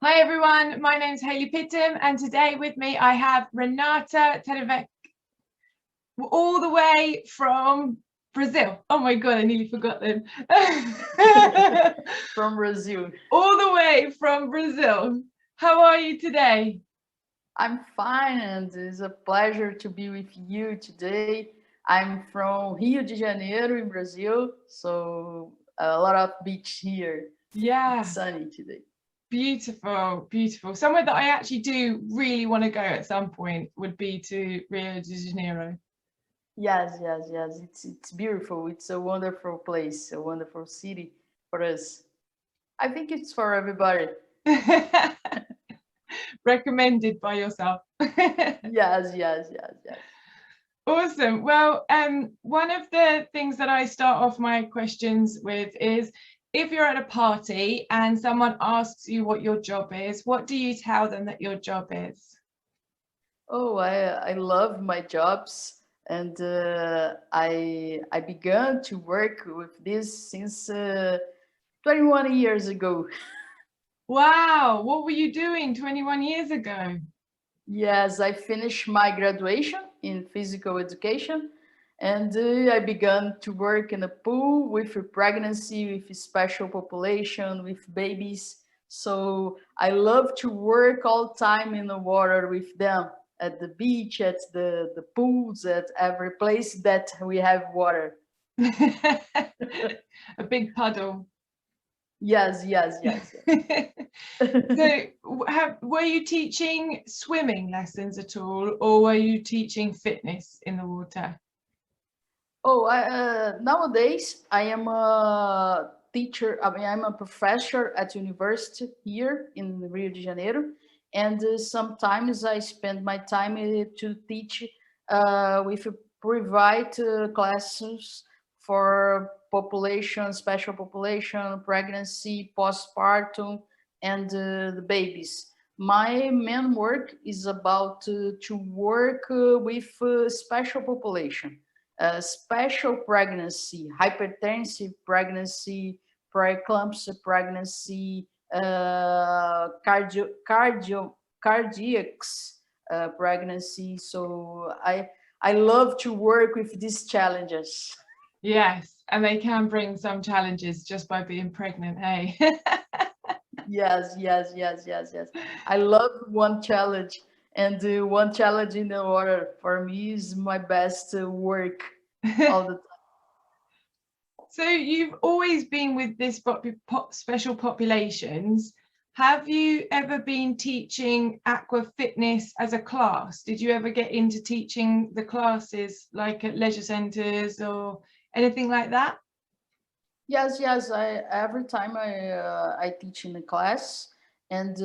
Hi everyone, my name is Haylley Pittam and today with me I have Renata Tarevnic all the way from Brazil. Oh my god, I nearly forgot them. From Brazil. All the way from Brazil. How are you today? I'm fine, and it's a pleasure to be with you today. I'm from Rio de Janeiro in Brazil, so a lot of beach here. It's Yeah, sunny today. beautiful, beautiful. Somewhere that I actually do really want to go at some point would be to Rio de Janeiro. Yes. It's beautiful. It's a wonderful place, a wonderful city for us. I think it's for everybody. Recommended by yourself. Yes. Awesome. Well, one of the things that I start off my questions with is if you're at a party and someone asks you what your job is, what do you tell them that your job is? Oh, I love my jobs, and I began to work with this since 21 years ago. Wow, what were you doing 21 years ago? Yes, I finished my graduation in physical education, and I began to work in a pool with a pregnancy, with a special population, with babies. So I love to work all time in the water with them, at the beach, at the pools, at every place that we have water. A big puddle. Yes. So, were you teaching swimming lessons at all, or were you teaching fitness in the water? Oh, nowadays I am a teacher. I mean, I'm a professor at university here in Rio de Janeiro, and sometimes I spend my time to teach with private classes for population, special population, pregnancy, postpartum, and the babies. My main work is about to work with special population, special pregnancy, hypertensive pregnancy, preeclampsia pregnancy, cardiacs pregnancy. So I love to work with these challenges. Yes, and they can bring some challenges just by being pregnant, hey? Yes. I love one challenge, and one challenge in the water for me is my best work all the So you've always been with this special populations. Have you ever been teaching aqua fitness as a class? Did you ever get into teaching the classes like at leisure centres or anything like that? Yes. I every time I teach in a class, and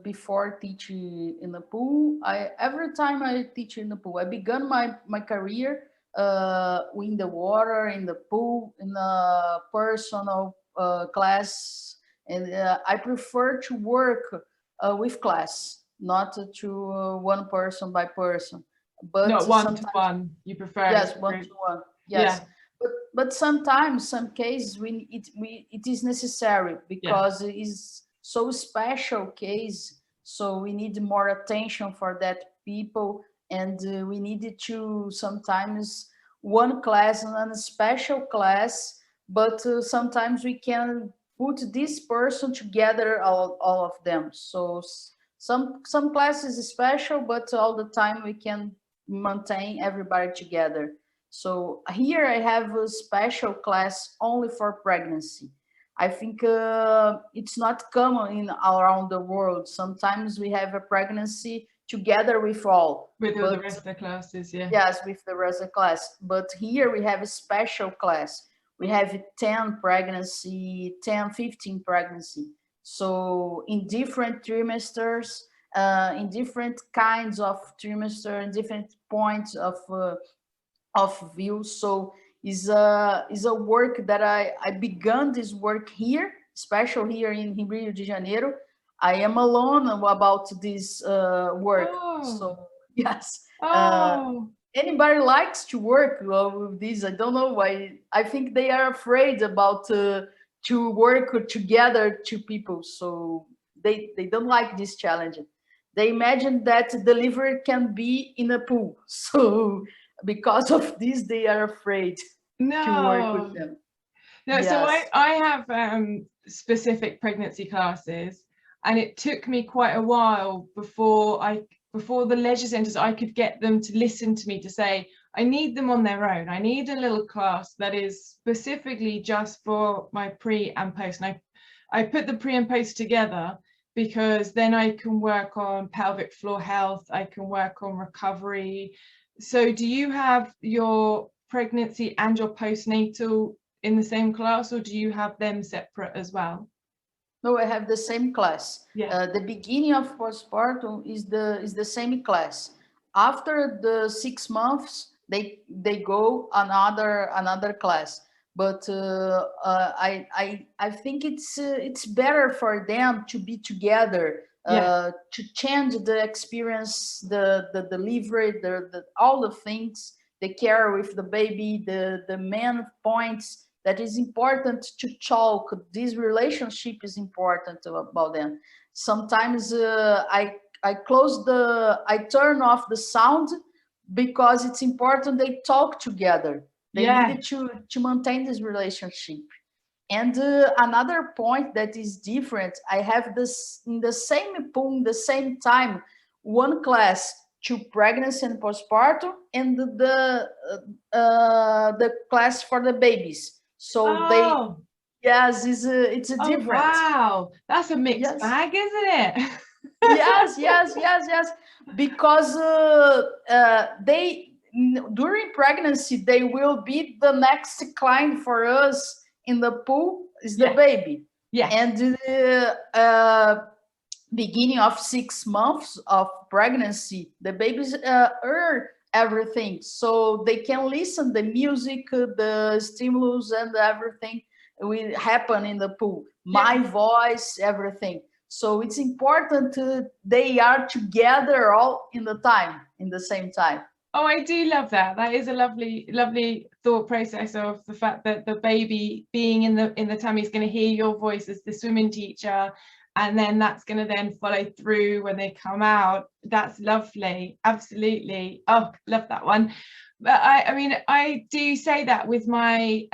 before teaching in the pool, I every time I teach in the pool, I began my career in the water, in the pool, in a personal class, and I prefer to work with class, not to one person by person, but Not one to sometimes one. You prefer yes, one to group. one. Yeah, Yes, but sometimes, some cases, it is necessary yeah. because it is so special case. So we need more attention for that people, and we need to sometimes one class and a special class. But sometimes we can put this person together, all of them. So some classes is special, but all the time we can maintain everybody together. So here I have a special class only for pregnancy. I think it's not common in around the world. Sometimes we have a pregnancy together with all, With all the but rest of the classes, yeah. yes, with the rest of the class. But here we have a special class. We have 10 pregnancy, 10, 15 pregnancy. So in different trimesters, in different kinds of trimester, in different points of view. So is a work that I began this work here, especially here in Rio de Janeiro. I am alone about this work. Oh, So yes, uh, oh. anybody likes to work with this. I don't know why. I think they are afraid about to work together two people. So they don't like this challenge. They imagine that delivery can be in a pool. So because of this, they are afraid to work with No. them. No, so Yes. I have specific pregnancy classes, and it took me quite a while before the leisure centres I could get them to listen to me, to say, I need them on their own. I need a little class that is specifically just for my pre and post. And I put the pre and post together because then I can work on pelvic floor health, I can work on recovery. So do you have your pregnancy and your postnatal in the same class, or do you have them separate as well? No, I have the same class. Yeah. The beginning of postpartum is the same class. After the 6 months, they go another class. But I think it's better for them to be together, to change the experience, the delivery, all the things, the care with the baby, the main points that is important to talk. This relationship is important about them. Sometimes I turn off the sound because it's important they talk together. They needed to maintain this relationship. And another point that is different, I have this in the same pool, in the same time, one class to pregnancy and postpartum, and the class for the babies. So yes, it's a different. Wow, that's a mixed bag, isn't it? yes. Because they, during pregnancy, they will be the next client for us in the pool is the baby. And beginning of 6 months of pregnancy, the babies earn everything, so they can listen the music, the stimulus, and everything will happen in the pool. My voice, everything. So it's important they are together all in the same time. Oh, I do love that. That is a lovely thought process of the fact that the baby being in the tummy is going to hear your voice as the swimming teacher, and then that's going to then follow through when they come out. That's lovely. Absolutely. Oh, love that one. But I mean, I do say that with my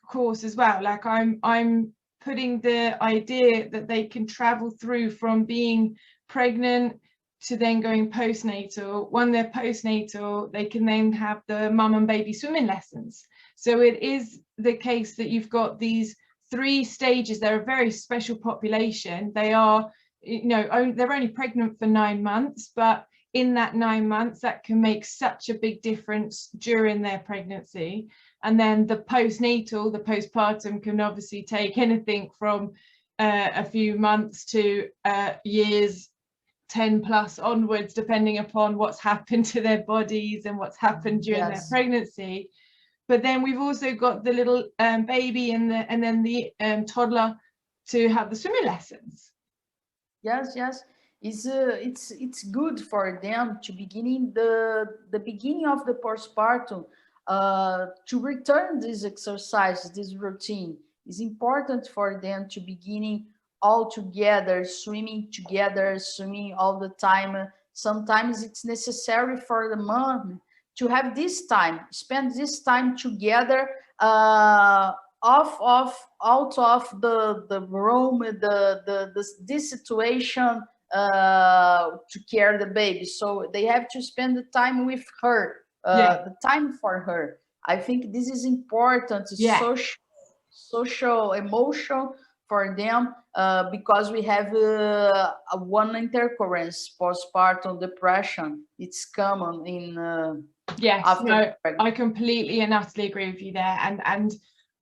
course as well. Like I'm putting the idea that they can travel through from being pregnant to then going postnatal. When they're postnatal, they can then have the mum and baby swimming lessons. So it is the case that you've got these 3 stages. They're a very special population. They are, they're only pregnant for 9 months, but in that 9 months, that can make such a big difference during their pregnancy. And then the postnatal, the postpartum, can obviously take anything from a few months to years, 10 plus onwards, depending upon what's happened to their bodies and what's happened during their pregnancy. But then we've also got the little baby and then the toddler to have the swimming lessons. Yes. It's good for them to begin the beginning of the postpartum, to return this exercise, this routine. It's important for them to beginning all together, swimming all the time. Sometimes it's necessary for the mom to have this time, spend this time together, out of the room, this situation, to care the baby. So they have to spend the time with her, the time for her. I think this is important, social, emotional for them, because we have one intercurrence, postpartum depression. It's common in I completely and utterly agree with you there. And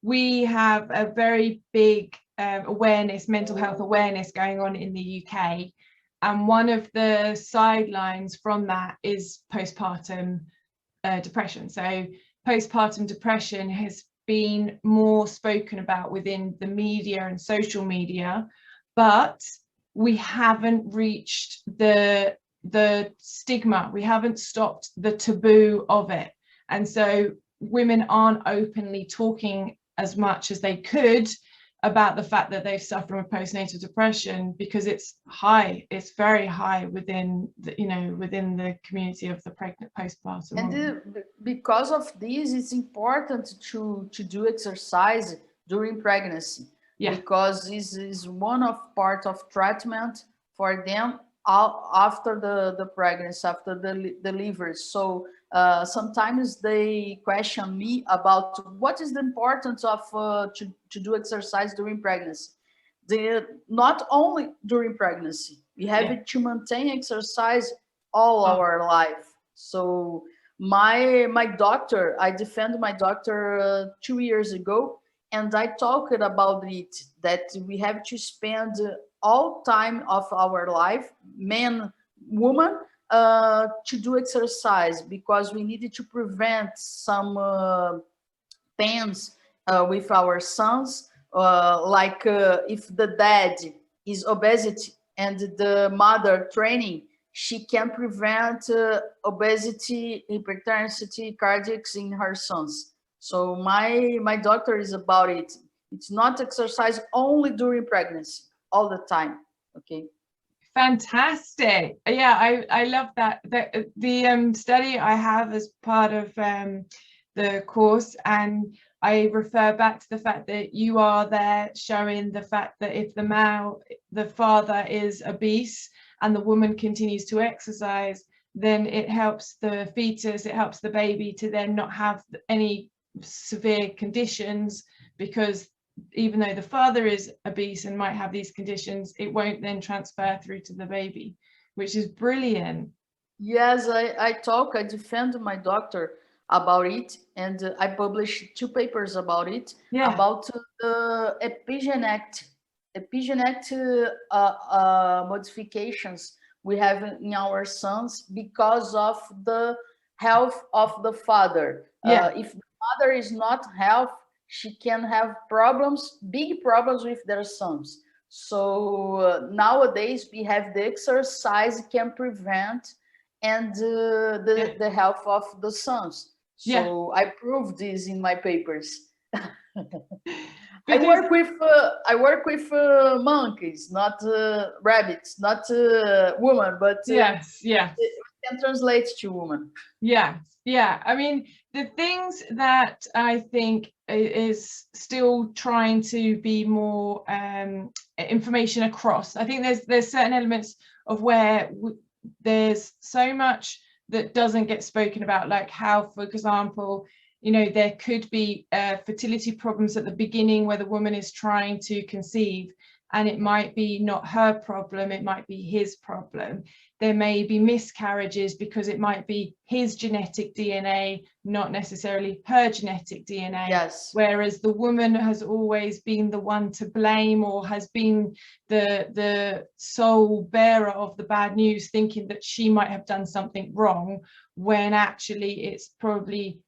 we have a very big mental health awareness going on in the UK. And one of the sidelines from that is postpartum depression. So postpartum depression has been more spoken about within the media and social media, but we haven't reached the stigma. We haven't stopped the taboo of it. And so women aren't openly talking as much as they could about the fact that they've suffered with postnatal depression, because it's high, it's very high within the, you know, within the community of the pregnant postpartum And woman. because of this, it's important to do exercise during pregnancy, Yeah. because this is one of part of treatment for them after the pregnancy, after the delivery. So sometimes they question me about what is the importance of to do exercise during pregnancy. Not only during pregnancy, we have to maintain exercise all our life. So my doctor, I defended my doctor 2 years ago, and I talked about it, that we have to spend all time of our life, men, woman, to do exercise, because we needed to prevent some pains with our sons, like if the dad is obesity and the mother training, she can prevent obesity, hypertension, cardiacs in her sons. So my doctor is about it. It's not exercise only during pregnancy, all the time. Okay. Fantastic. Yeah, I love that. The study I have as part of the course, and I refer back to the fact that you are there showing the fact that if the father is obese and the woman continues to exercise, then it helps the fetus, it helps the baby to then not have any severe conditions, because even though the father is obese and might have these conditions, it won't then transfer through to the baby, which is brilliant. Yes, I defend my doctor about it, and I published 2 papers about it, about the epigenetic modifications we have in our sons because of the health of the father. If the mother is not healthy, she can have problems, big problems with their sons. So nowadays we have the exercise can prevent and the health of the sons. So I proved this in my papers. I work with monkeys, not rabbits, not women, but it can translate to women. Yeah. I mean, the things that I think is still trying to be more information across. I think there's certain elements of where there's so much that doesn't get spoken about, like how, for example, you know, there could be fertility problems at the beginning where the woman is trying to conceive, and it might be not her problem, it might be his problem. There may be miscarriages because it might be his genetic DNA, not necessarily her genetic DNA. Yes. Whereas the woman has always been the one to blame, or has been the sole bearer of the bad news, thinking that she might have done something wrong, when actually it's probably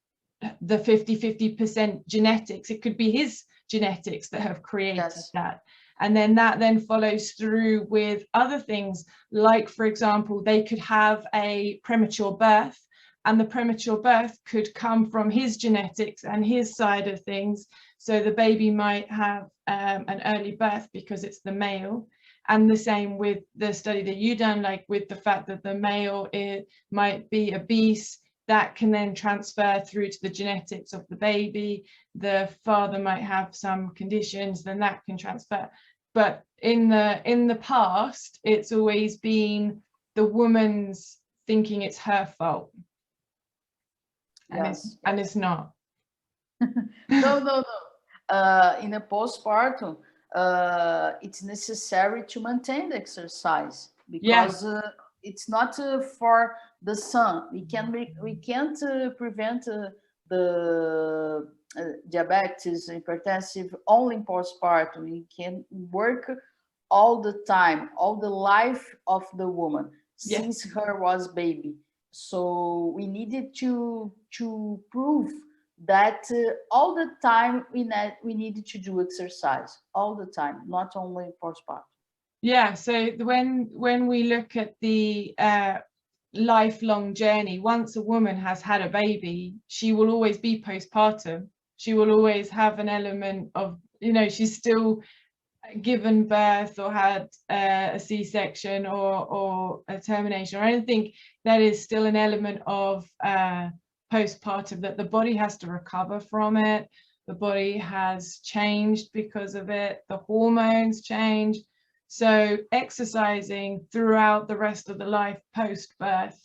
the 50% genetics. It could be his genetics that have created that. And then that then follows through with other things, like, for example, they could have a premature birth, and the premature birth could come from his genetics and his side of things. So the baby might have an early birth because it's the male. And the same with the study that you done, like with the fact that the male might be obese, that can then transfer through to the genetics of the baby. The father might have some conditions, then that can transfer. But in the past, it's always been the woman's thinking it's her fault. And it's not. No. In a postpartum, it's necessary to maintain the exercise, because it's not for the son. We can't prevent the diabetes, hypertensive only in postpartum. We can work all the time, all the life of the woman since her was baby. So we needed to prove that all the time we needed to do exercise all the time, not only postpartum. Yeah, so when we look at the lifelong journey, once a woman has had a baby, she will always be postpartum. She will always have an element of you know, she's still given birth or had a C-section or a termination or anything, that is still an element of postpartum, that the body has to recover from it. The body has changed because of it. The hormones change. So exercising throughout the rest of the life post-birth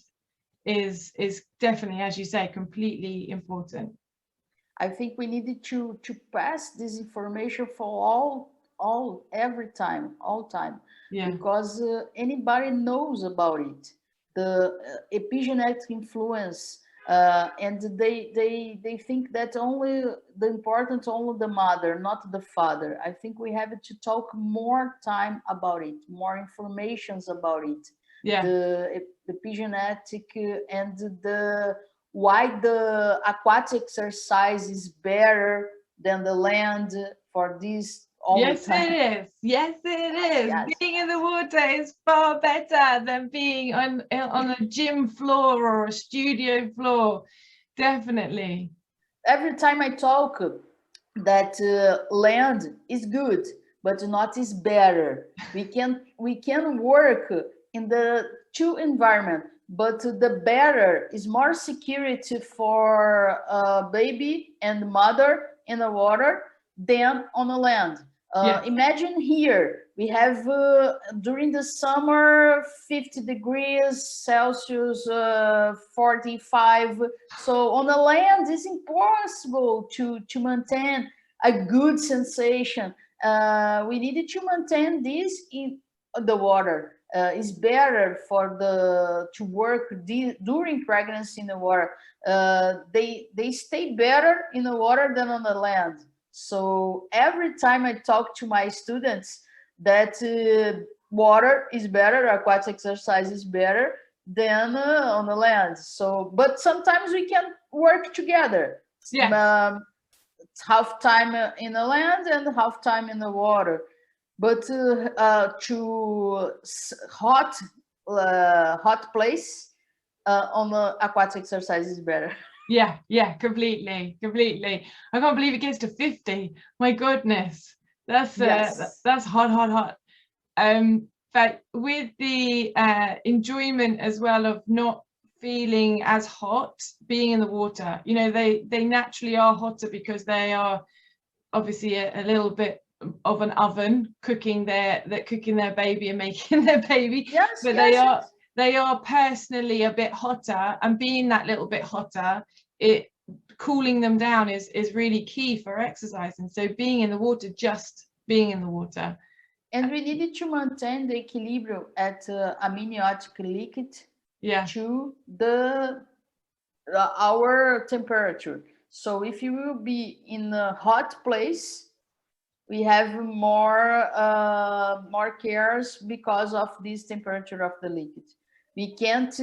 is definitely, as you say, completely important. I think we needed to pass this information for every time, all time, Yeah. because anybody knows about it, the epigenetic influence, and they think that only the important only the mother, not the father. I think we have to talk more time about it, more informations about it. Yeah. The epigenetic and the why the aquatic exercise is better than the land for this all Yes, the time. it is. Yes, it is. Yes. Being in the water is far better than being on a gym floor or a studio floor. Definitely. Every time I talk that land is good, but not is better. We can work in the two environment, but the better is more security for baby and mother in the water than on the land. Yes. Imagine here we have during the summer 50 degrees Celsius, 45. So on the land it's impossible to maintain a good sensation. We needed to maintain this in the water. It's better for the to work during pregnancy in the water. They stay better in the water than on the land. So every time I talk to my students that water is better, aquatic exercise is better than on the land. So, but sometimes we can work together. Yes. Half time in the land and half time in the water. But to hot place on the aquatic exercise is better. Yeah, completely. I can't believe it gets to 50. My goodness, that's Yes. that's hot. But with the enjoyment as well of not feeling as hot being in the water, you know, they naturally are hotter because they are obviously a little bit of an oven cooking their baby and making their baby. Yes, But yes, they are personally a bit hotter, and being that little bit hotter, it cooling them down is really key for exercising. So being in the water, just being in the water. And we needed to maintain the equilibrium at amniotic liquid to the our temperature. So if you will be in a hot place, we have more cares because of this temperature of the liquid. We can't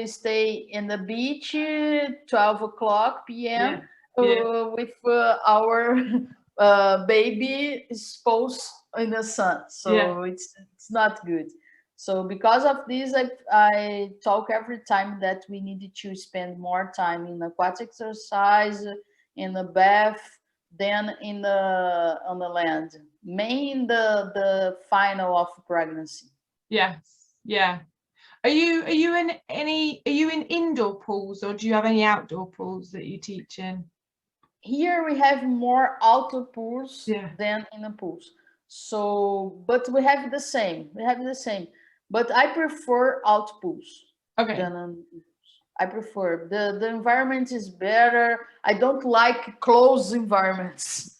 stay in the beach 12 o'clock p.m. With our baby exposed in the sun. So it's not good. So because of this, I talk every time that we needed to spend more time in aquatic exercise, in the bath, than in the on the land. Main the final of pregnancy. Yes, yeah. Are you in indoor pools, or do you have any outdoor pools that you teach in? Here we have more outdoor pools than in the pools. So, but we have the same. But I prefer out pools. Okay. I prefer the environment is better. I don't like closed environments.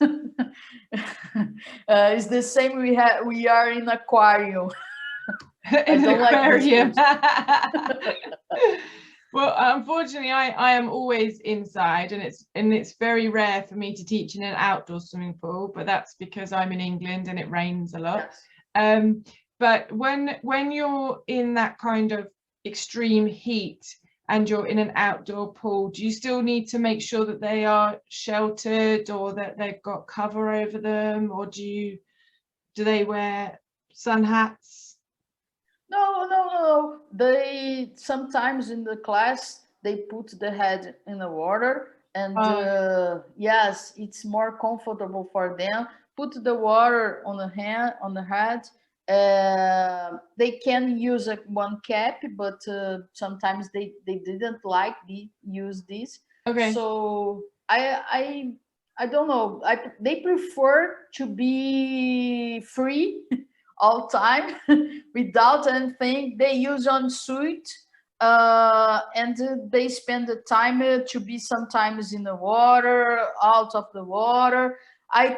It's the same. We are in aquarium. In an aquarium. Well, unfortunately, I am always inside, and it's very rare for me to teach in an outdoor swimming pool. But that's because I'm in England and it rains a lot. Yes. But when you're in that kind of extreme heat and you're in an outdoor pool, do you still need to make sure that they are sheltered or that they've got cover over them, or do they wear sun hats? No. They sometimes in the class they put the head in the water, and yes, it's more comfortable for them. put the water on the hand, on the head. They can use one cap, but sometimes they didn't like use this. Okay. So I don't know. They prefer to be free all time without anything. They use on suit, and they spend the time to be sometimes in the water, out of the water. I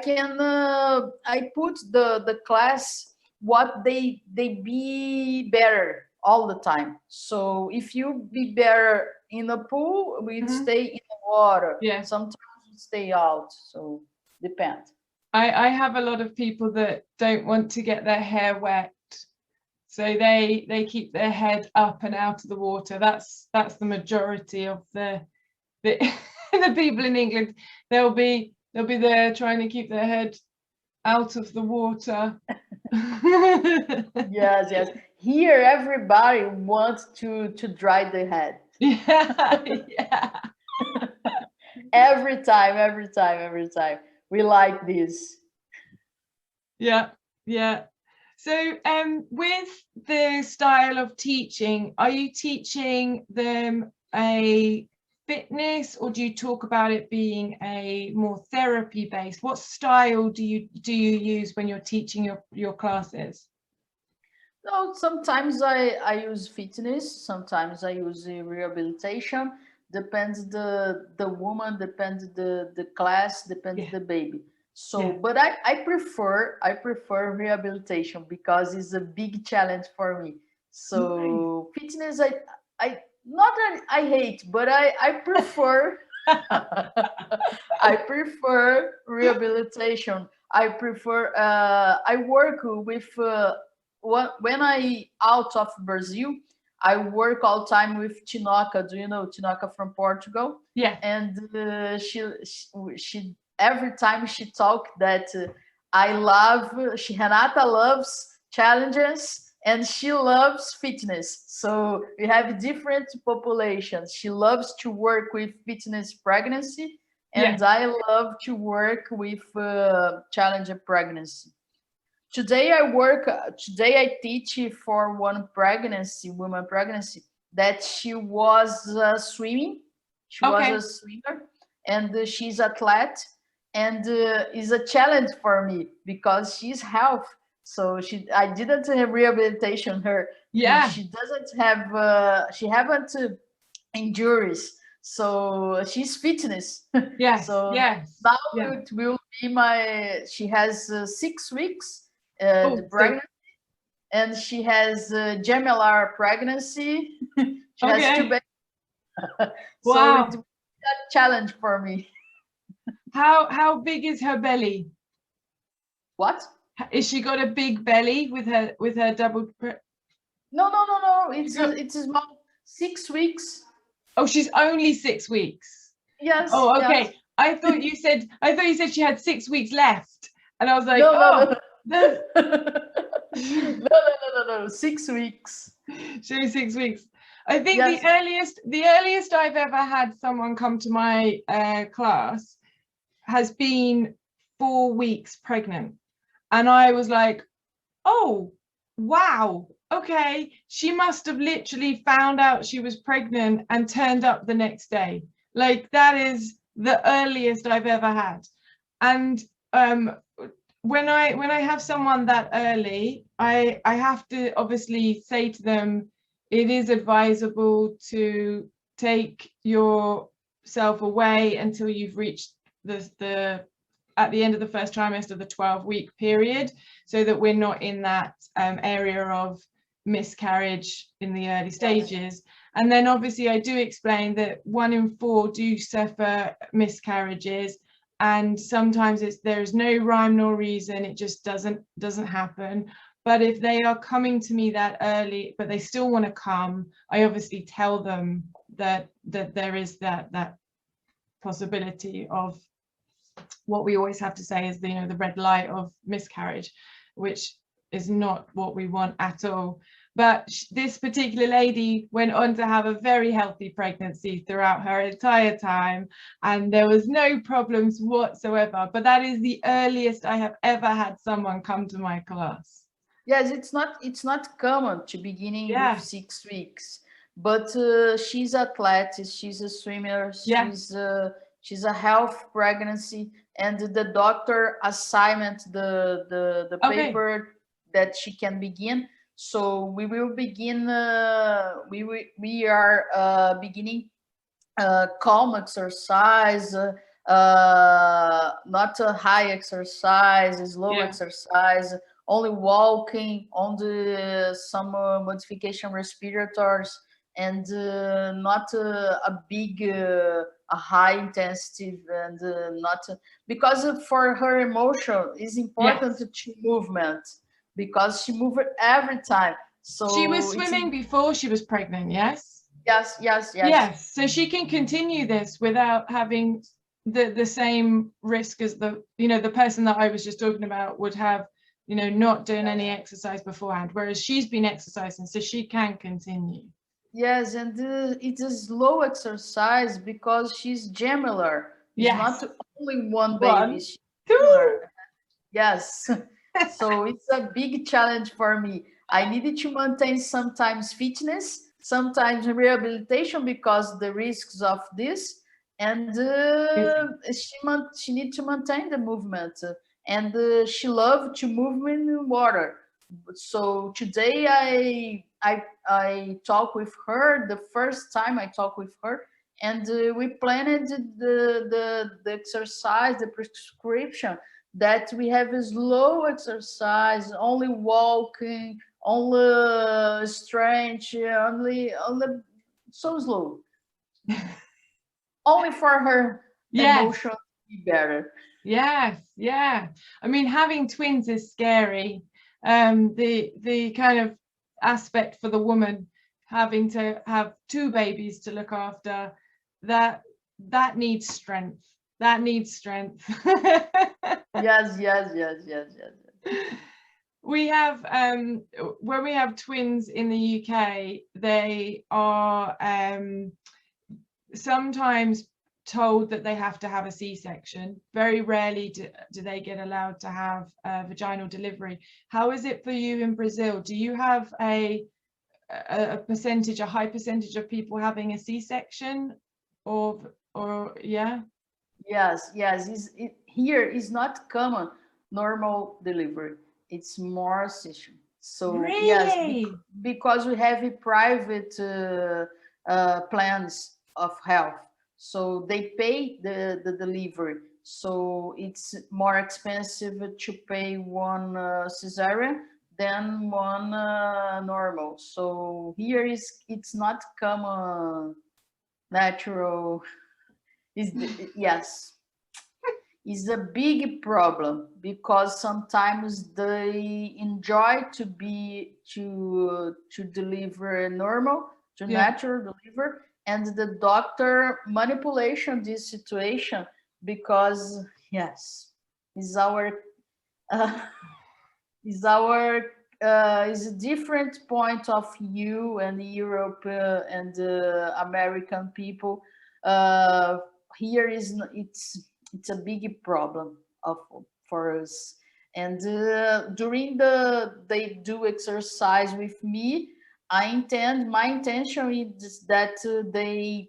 put the class what they be better all the time. So if you be better in the pool, we stay in the water. Yeah. Sometimes we stay out. So depends. I have a lot of people that don't want to get their hair wet, so they keep their head up and out of the water. That's the majority of the the people in England. They'll be there trying to keep their head out of the water. Yes. Here, everybody wants to dry the head. Yeah. Every time. We like this. Yeah. So, with the style of teaching, are you teaching them a fitness, or do you talk about it being a more therapy based? What style do you use when you're teaching your classes? No, sometimes I use fitness, sometimes I use rehabilitation. Depends the woman, depends the class, depends the baby. So, but I prefer rehabilitation because it's a big challenge for me. So fitness, I not that I hate, but I prefer I prefer rehabilitation. I prefer I work with when I out of Brazil, I work all time with Tinoca. Do you know Tinoca from Portugal? Yeah. And she every time she talk that Renata loves challenges and she loves fitness. So we have different populations. She loves to work with fitness pregnancy, and I love to work with challenge pregnancy. Today I teach for one woman pregnancy, that she was swimming. She was a swimmer, and she's athlete, and is a challenge for me because she's health. So I didn't have rehabilitation her. Yeah. She doesn't have, she haven't injuries. So she's fitness. Yes. So now it will be she has 6 weeks the pregnancy, and she has gemellar pregnancy. She has 2 babies. So it's a challenge for me. How big is her belly? What? Is she got a big belly with her double? No. It's small. 6 weeks. Oh, she's only 6 weeks. Yes. Oh, okay. Yes. I thought you said she had 6 weeks left, and I was like, no. No. 6 weeks. She was 6 weeks. I think the earliest I've ever had someone come to my class has been 4 weeks pregnant, and I was like, oh wow, okay, she must have literally found out she was pregnant and turned up the next day. Like, that is the earliest I've ever had. And when I have someone that early, I have to obviously say to them, it is advisable to take yourself away until you've reached the at the end of the first trimester, the 12-week period, so that we're not in that area of miscarriage in the early stages. And then obviously I do explain that 1 in 4 do suffer miscarriages, and sometimes there is no rhyme nor reason, it just doesn't happen. But if they are coming to me that early but they still want to come, I obviously tell them that there is that possibility of what we always have to say is the red light of miscarriage, which not what we want at all. But this particular lady went on to have a very healthy pregnancy throughout her entire time, and there was no problems whatsoever. But that is the earliest I have ever had someone come to my class. Yes, it's not common to beginning Yeah. with 6 weeks, but she's athlete, she's a swimmer, Yeah. she's a health pregnancy, and the doctor assignment the Okay. paper that she can begin. So we will begin. We are beginning calm exercise, not a high exercise, slow Yeah. exercise, only walking, on the some modification respirators, and not a big, a high intensity, and not because for her emotion is important to movement, because she moved every time. So she was swimming before she was pregnant, yes? Yes. So she can continue this without having the same risk as the person that I was just talking about would have, not doing any exercise beforehand, whereas she's been exercising, so she can continue. Yes, and it's a slow exercise because she's gemellar. It's not only one baby. She's gemellar. Yes. So it's a big challenge for me. I needed to maintain sometimes fitness, sometimes rehabilitation because the risks of this, and she needs to maintain the movement, and she loved to move in water. So today I talk with her the first time I talk with her, and we planned the exercise, the prescription, that we have a slow exercise, only walking, only strength, only so slow, only for her emotion to be better. Yes, yeah. I mean, having twins is scary. The kind of aspect for the woman having to have two babies to look after, that needs strength. That needs strength. Yes. We have when we have twins in the UK, they are sometimes told that they have to have a C-section. Very rarely do they get allowed to have a vaginal delivery. How is it for you in Brazil? Do you have a percentage, a high percentage of people having a C-section, or yeah? Yes. Here is not common normal delivery. It's more C-section. So really? Yes, because we have a private plans of health. So they pay the delivery. So it's more expensive to pay one cesarean than one normal. So here it's not common natural. Yes, is a big problem because sometimes they enjoy to deliver normal, to natural deliver, and the doctor manipulation this situation because yes, is a different point of view, and Europe and American people here it's a big problem for us. And during they do exercise with me, my intention is that they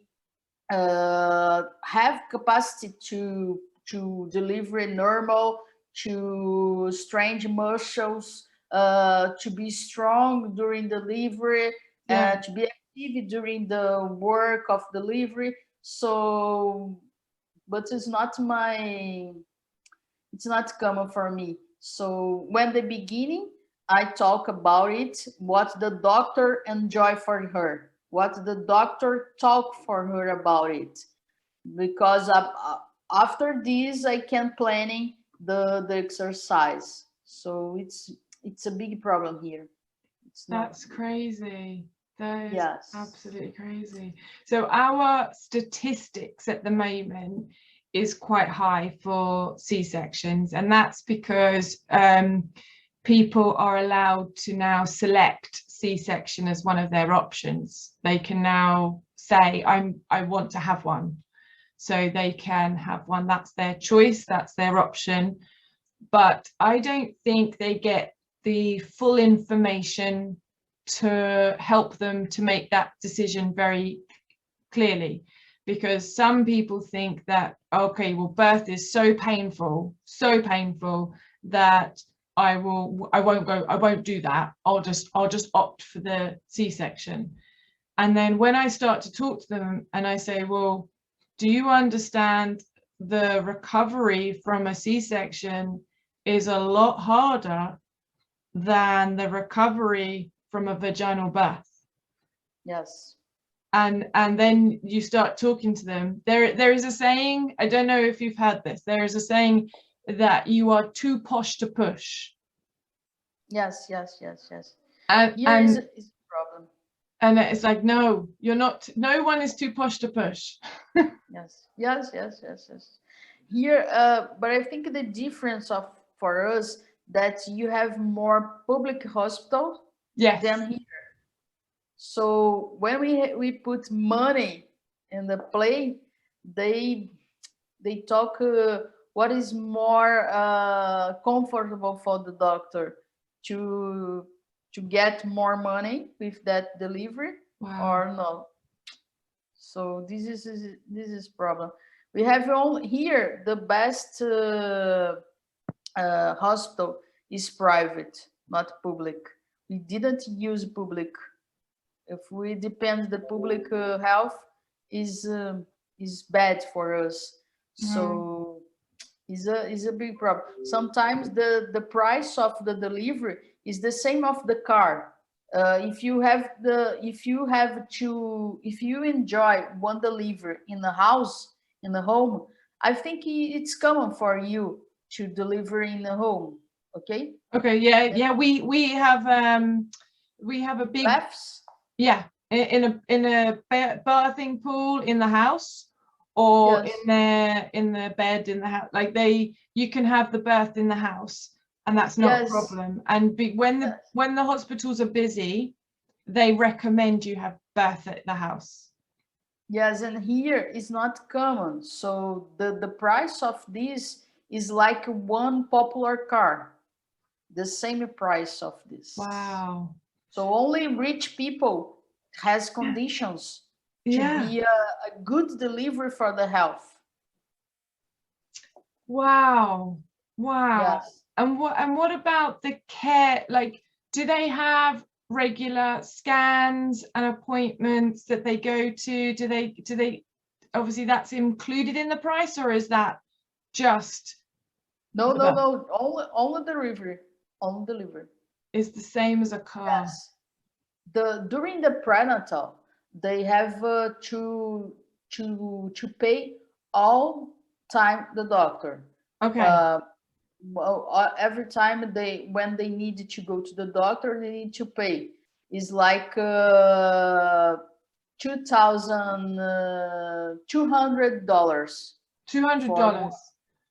have capacity to deliver normal, to strain muscles, to be strong during delivery, to be active during the work of delivery. So, but it's not common for me. So when the beginning, I talk about it, what the doctor enjoy for her, what the doctor talk for her about it, because after this I can planning the exercise. So it's a big problem here. That's crazy. That is Yes. absolutely crazy. So our statistics at the moment is quite high for C-sections, and that's because people are allowed to now select C-section as one of their options. They can now say, I want to have one. So they can have one. That's their choice. That's their option. But I don't think they get the full information to help them to make that decision very clearly, because some people think that, okay, well, birth is so painful that I won't do that. I'll just opt for the C-section. And then when I start to talk to them and I say, well, do you understand the recovery from a C-section is a lot harder than the recovery from a vaginal birth? Yes. And then you start talking to them. There is a saying, I don't know if you've heard this, there is a saying that you are too posh to push. Yes. And Here is a problem. And it's like, no, you're not, no one is too posh to push. Yes. Here, but I think the difference for us that you have more public hospital than here. So when we put money in the play, they talk what is more comfortable for the doctor to get more money with that delivery. Wow. Or no. So this is problem. We have here the best hospital is private, not public. We didn't use public. If we depend the public health is bad for us. So is a big problem. Sometimes the price of the delivery is the same of the car. If you enjoy one delivery in the house, in the home, I think it's common for you to deliver in the home. Okay. Yeah. We have a big baths. Yeah, in a bathing pool in the house, or yes, in the bed in the house. Like you can have the birth in the house, and that's not a problem. And when the hospitals are busy, they recommend you have birth at the house. Yes, and here is not common. So the price of this is like one popular car, the same price of this. Wow. So only rich people has conditions to be a good delivery for the health. Wow. Yes. And what about the care? Like, do they have regular scans and appointments that they go to? Do they obviously that's included in the price, or is that just no only delivery is the same as a car? Yes. During the prenatal, they have to pay all time the doctor. Okay. Every time when they need to go to the doctor, they need to pay. It's like $2,200. $200.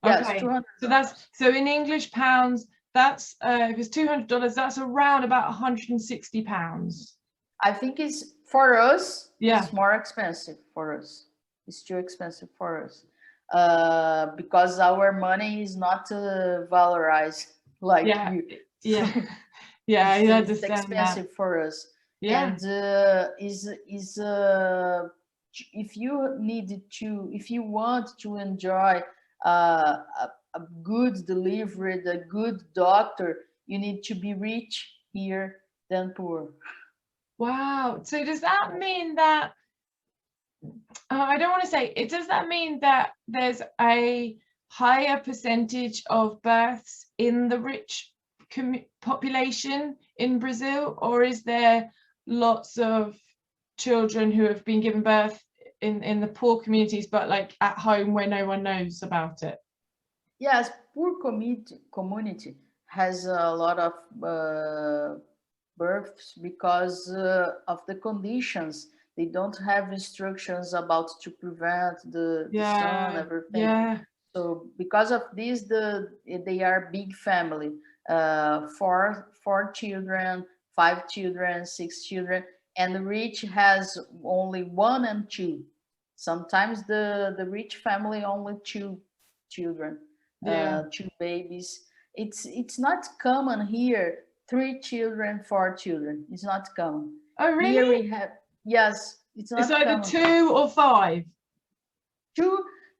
Yes, okay. $200. So in English pounds, that's if it's $200, that's around about £160. I think it's for us. Yeah. It's more expensive for us. It's too expensive for us because our money is not valorized like you. Yeah. Yeah, I understand. It's expensive for us. Yeah. And if you want to enjoy a good delivery, the good doctor, you need to be rich here than poor. Wow. So does that mean that I don't want to say it, does that mean that there's a higher percentage of births in the rich population in Brazil, or is there lots of children who have been given birth in the poor communities, but like at home where no one knows about it? Yes, poor community has a lot of births because of the conditions. They don't have instructions about to prevent the son, everything. Yeah. So because of this, they are big family. four children, 5 children, 6 children, and the rich has only one and two. Sometimes the rich family only two children, Yeah. two babies. It's not common here. 3 children, 4 children. It's not common. Oh, Here really? we have, yes, it's It's not either common. 2 or 5.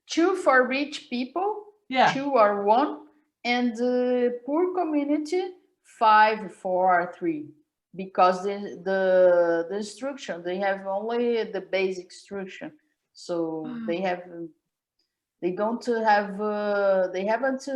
Two for rich people, Yeah. 2 or 1, and poor community 5, 4, 3. Because the instruction, they have only the basic instruction, so they don't have they haven't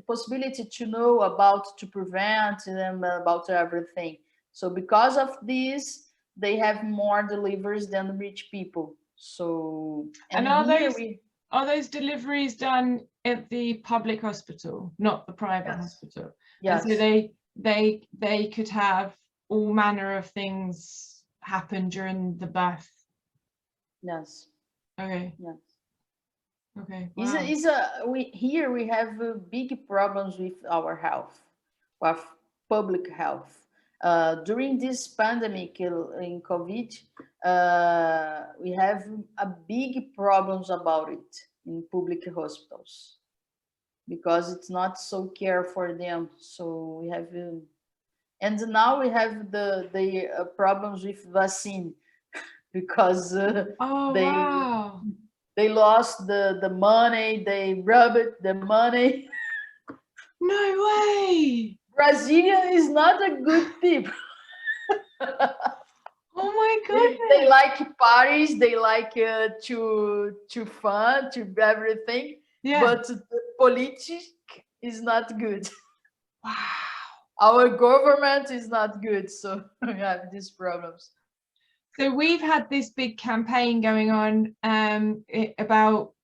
possibility to know about to prevent them about everything. So because of this, they have more deliveries than rich people. So And and here we are those deliveries done at the public hospital, not the private yes hospital? And so yes they could have all manner of things happen during the birth. yes Okay. yes. Okay. Is Wow. we here we have big problems with our health, with public health. During this pandemic in COVID, we have a big problems about it in public hospitals because it's not so care for them. So we have, and now we have the problems with vaccine because Oh, they wow. they lost the money, they rubbed the money. No way. Brazilian is not a good people. Oh my They goodness. like parties, they like to fun, to everything, Yeah. but the politics is not good. Wow. Our government is not good, so we have these problems. So we've had this big campaign going on about,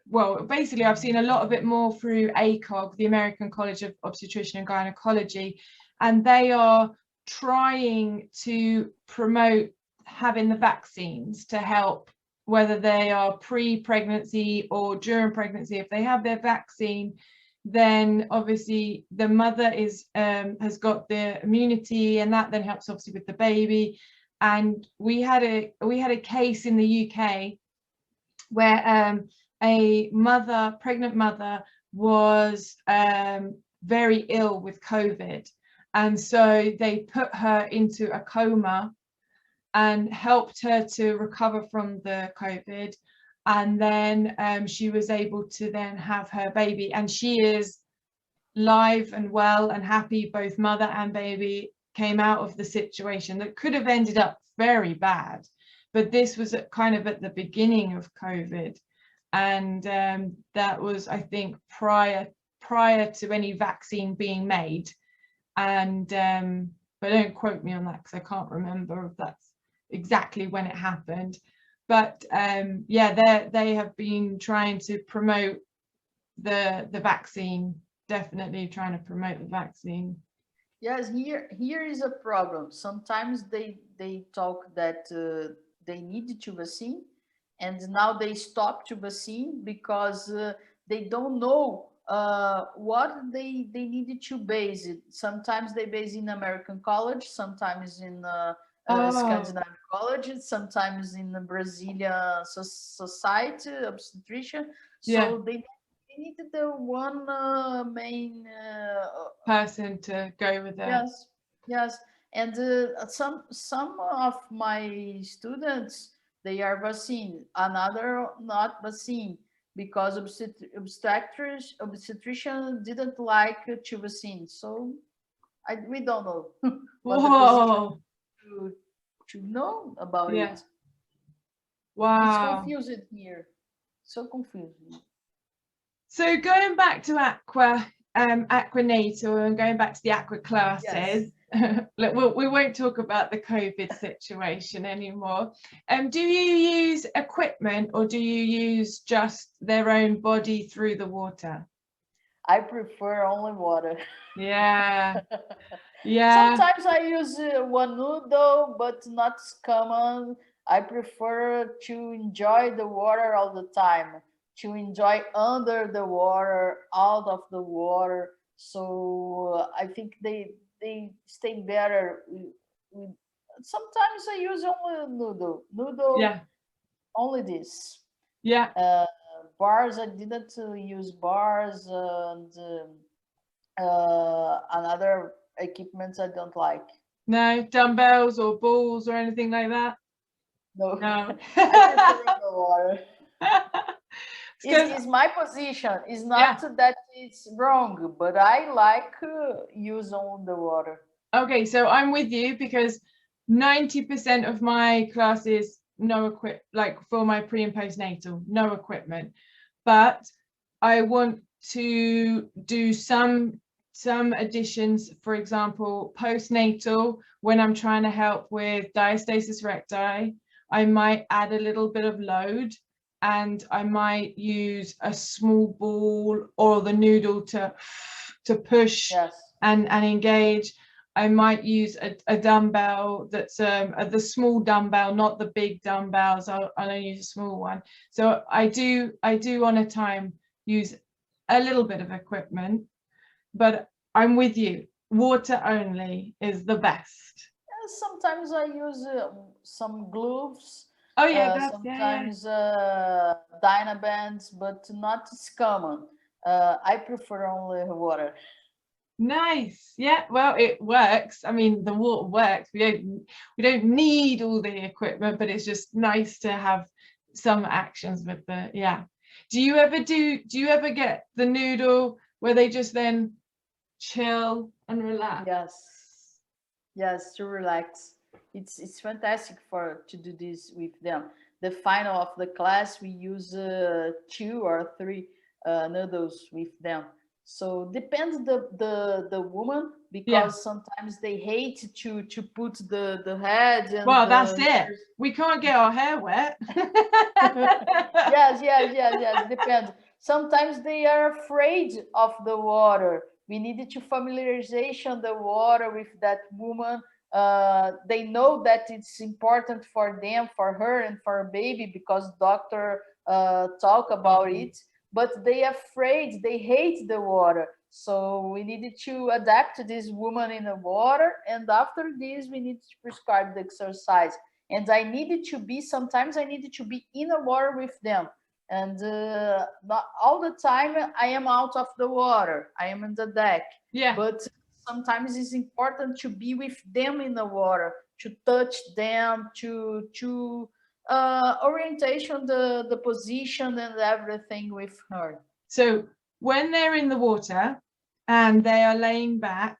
well, basically I've seen a lot of it more through ACOG, the American College of Obstetrician and Gynecology, and they are trying to promote having the vaccines to help, whether they are pre-pregnancy or during pregnancy. If they have their vaccine, then obviously the mother is has got the immunity, and that then helps obviously with the baby. And we had a case in the UK where a pregnant mother was very ill with COVID, and so they put her into a coma and helped her to recover from the COVID, and then she was able to then have her baby, and she is live and well and happy. Both mother and baby came out of the situation that could have ended up very bad, but this was kind of at the beginning of COVID, and that was, I think, prior to any vaccine being made. And but don't quote me on that because I can't remember if that's exactly when it happened. But yeah, they have been trying to promote the vaccine, definitely trying to promote the vaccine. Yes, here is a problem. Sometimes they talk that they need to vaccine, and now they stop to vaccine because they don't know what they needed to base it. Sometimes they base in American college, sometimes in Oh, Scandinavian college, sometimes in the Brazilian society obstetrician. yeah, So they needed the one main person to go with it. yes, yes, and some of my students they are vaccine, another not vaccine because obstetrician didn't like to vaccine. So we don't know what the position Whoa, to to know about yeah, it. It's wow. confusing here, so confusing. So going back to Aqua Natal, and going back to the aqua Yes. classes, look, we won't talk about the COVID situation anymore. Do you use equipment, or do you use just their own body through the water? I prefer only water. Yeah, yeah. Sometimes I use one noodle, but not common. I prefer to enjoy the water all the time, to enjoy under the water, out of the water. So I think they stay better with, sometimes I use only noodle, Yeah. only this. Yeah. Bars, I didn't use bars, and another equipment I don't like. No dumbbells or balls or anything like that. No, No. I prefer underwater. Because Is my position. It's yeah. not that it's wrong, but I like use on the water. Okay, so I'm with you because 90% of my classes no equip, like for my pre and postnatal, no equipment. But I want to do some additions, for example, postnatal, when I'm trying to help with diastasis recti, I might add a little bit of load, and I might use a small ball or the noodle to push Yes. and engage. I might use a dumbbell that's the small dumbbell, not the big dumbbells. I'll only use a small one. So I do on a time use a little bit of equipment, but I'm with you. Water only is the best. Sometimes I use some gloves, Oh yeah, that's yeah. sometimes Dynabands, but not as common. I prefer only water. Nice. Yeah, well, it works. I mean, the water works. We don't need all the equipment, but it's just nice to have some actions with the yeah. Do you ever get the noodle where they just then chill and relax? Yes, yes, to relax. It's fantastic for to do this with them. The final of the class, we use 2 or 3 noodles with them. So depends the woman, Yeah. because sometimes they hate to put the head and Well, that's the it. We can't get our hair wet. yes, yes, yes, yes. Depends. Sometimes they are afraid of the water. We needed to familiarization the water with that woman. They know that it's important for them, for her, and for a baby, because doctor talk about it. But they afraid. They hate the water. So we needed to adapt to this woman in the water, and after this, we need to prescribe the exercise. And I needed to be, sometimes I needed to be in the water with them, and not all the time I am out of the water, I am in the deck. Yeah. But sometimes it's important to be with them in the water, to touch them, to orientation, the position and everything with her. So when they're in the water and they are laying back,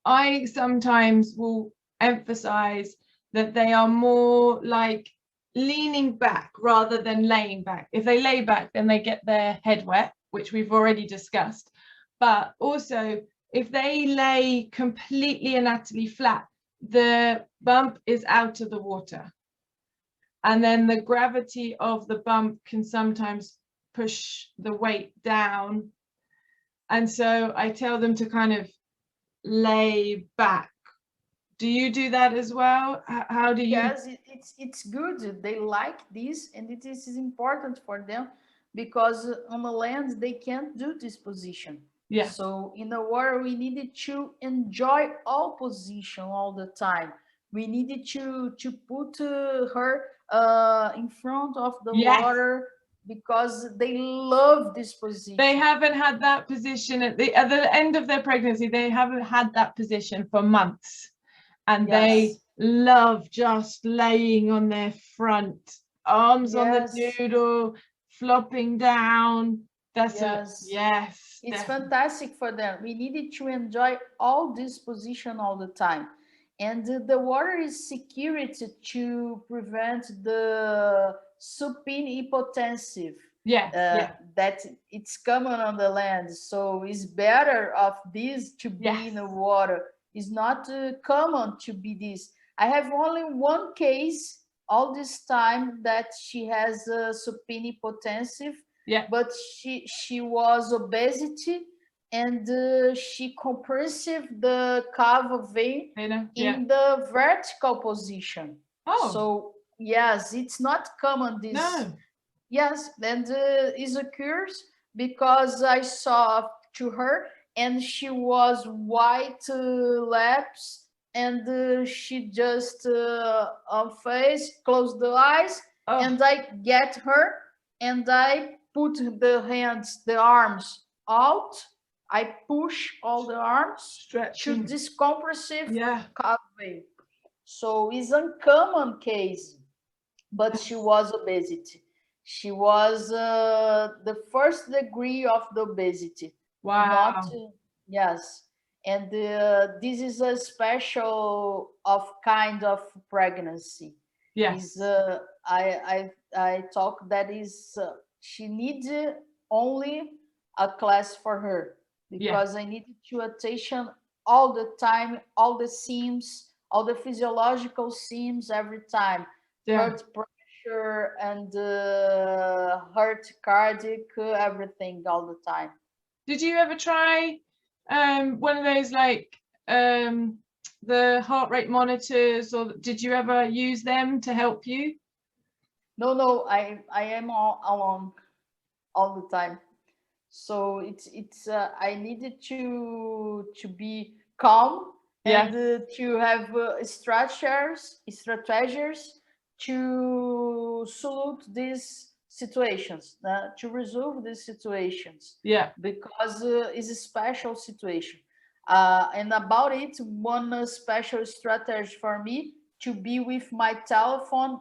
I sometimes will emphasize that they are more like leaning back rather than laying back. If they lay back, then they get their head wet, which we've already discussed. But also, if they lay completely and utterly flat, the bump is out of the water. And then the gravity of the bump can sometimes push the weight down. And so I tell them to kind of lay back. Do you do that as well? How do you? Yes, it's good. They like this, and it is important for them, because on the land they can't do this position. Yeah. So in the water we needed to enjoy all position all the time. We needed to put her in front of the water, because they love this position. They haven't had that position at the end of their pregnancy. They haven't had that position for months. And they love just laying on their front, arms on the noodle, flopping down. That's yes. It's fantastic for them. We needed to enjoy all this position all the time. And the water is security to prevent the supine hypotensive. That it's common on the land. So it's better of this to be in the water. It's not common to be this. I have only one case all this time that she has supine hypotensive. But she was obesity, and she compressive the cava vein in the vertical position. So yes, it's not common this. Yes, and it occurs because I saw to her, and she was white lips, and she just face, closed the eyes, Oh, and I get her, and I put the hands, the arms out. I push all the arms to stretching. this compressive Yeah. pathway. So it's a common case, but she was obesity. She was the first degree of the obesity. Wow. Not yes, and this is a special of kind of pregnancy. Yes. Is I talk that is she needs only a class for her, because I needed to attention all the time, all the seams, all the physiological seams every time, heart pressure and heart cardiac, everything all the time. Did you ever try one of those like the heart rate monitors, or did you ever use them to help you? No, I am all alone all the time. So it's I needed to be calm and to have strategies to solve these situations, to resolve these situations. Yeah. Because it's a special situation. And about it, one special strategy for me to be with my telephone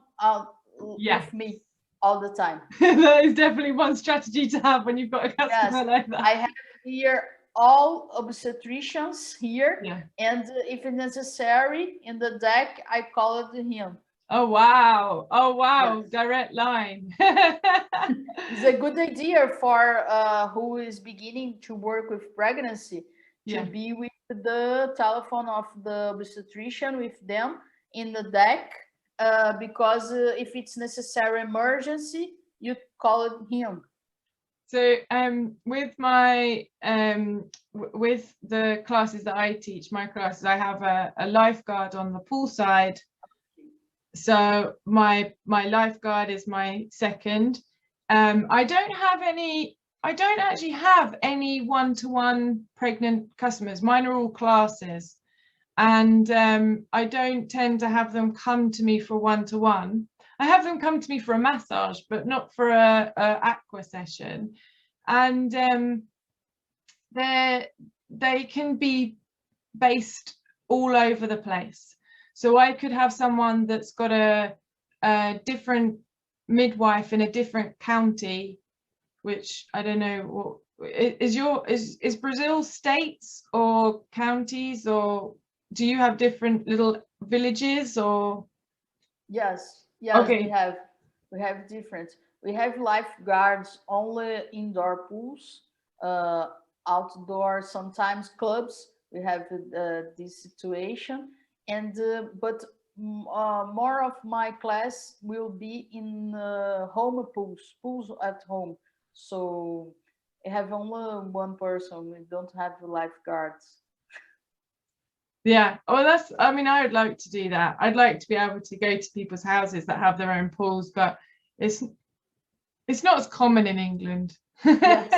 with me all the time. That is definitely one strategy to have when you've got a customer like that. I have here all obstetricians here, and if necessary in the deck, I call it him. Oh wow! Oh wow! Yes. Direct line. It's a good idea for who is beginning to work with pregnancy to be with the telephone of the obstetrician with them in the deck, because if it's necessary emergency, you call it him. So with my with the classes that I teach, my classes, I have a lifeguard on the pool side. So my lifeguard is my second. I don't actually have any one-to-one pregnant customers. Mine are all classes, and I don't tend to have them come to me for one-to-one. I have them come to me for a massage, but not for a aqua session. And they can be based all over the place. So I could have someone that's got a different midwife in a different county, which I don't know what is Brazil states or counties, or do you have different little villages? Or yes, okay. we have different. We have lifeguards only indoor pools, outdoor, sometimes clubs. We have this situation, and but more of my class will be in home pools at home. So I have only one person. We don't have lifeguards. Yeah, well, I mean, I would like to do that. I'd like to be able to go to people's houses that have their own pools, but it's not as common in England. Yes.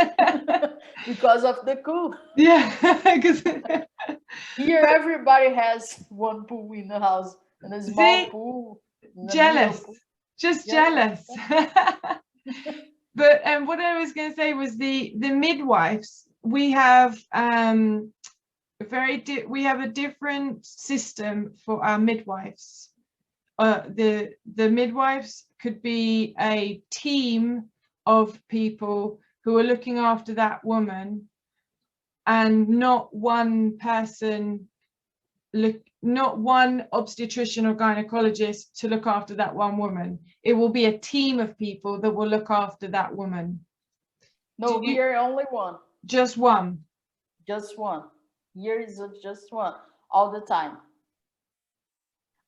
Because of the cool. Yeah, because here everybody has one pool in the house and a small pool. Jealous, just jealous. But what I was going to say was the midwives. We have we have a different system for our midwives. The midwives could be a team of people who are looking after that woman, and not one person, not one obstetrician or gynecologist to look after that one woman. It will be a team of people that will look after that woman. No, here only one. Just one. Just one. Here is just one all the time.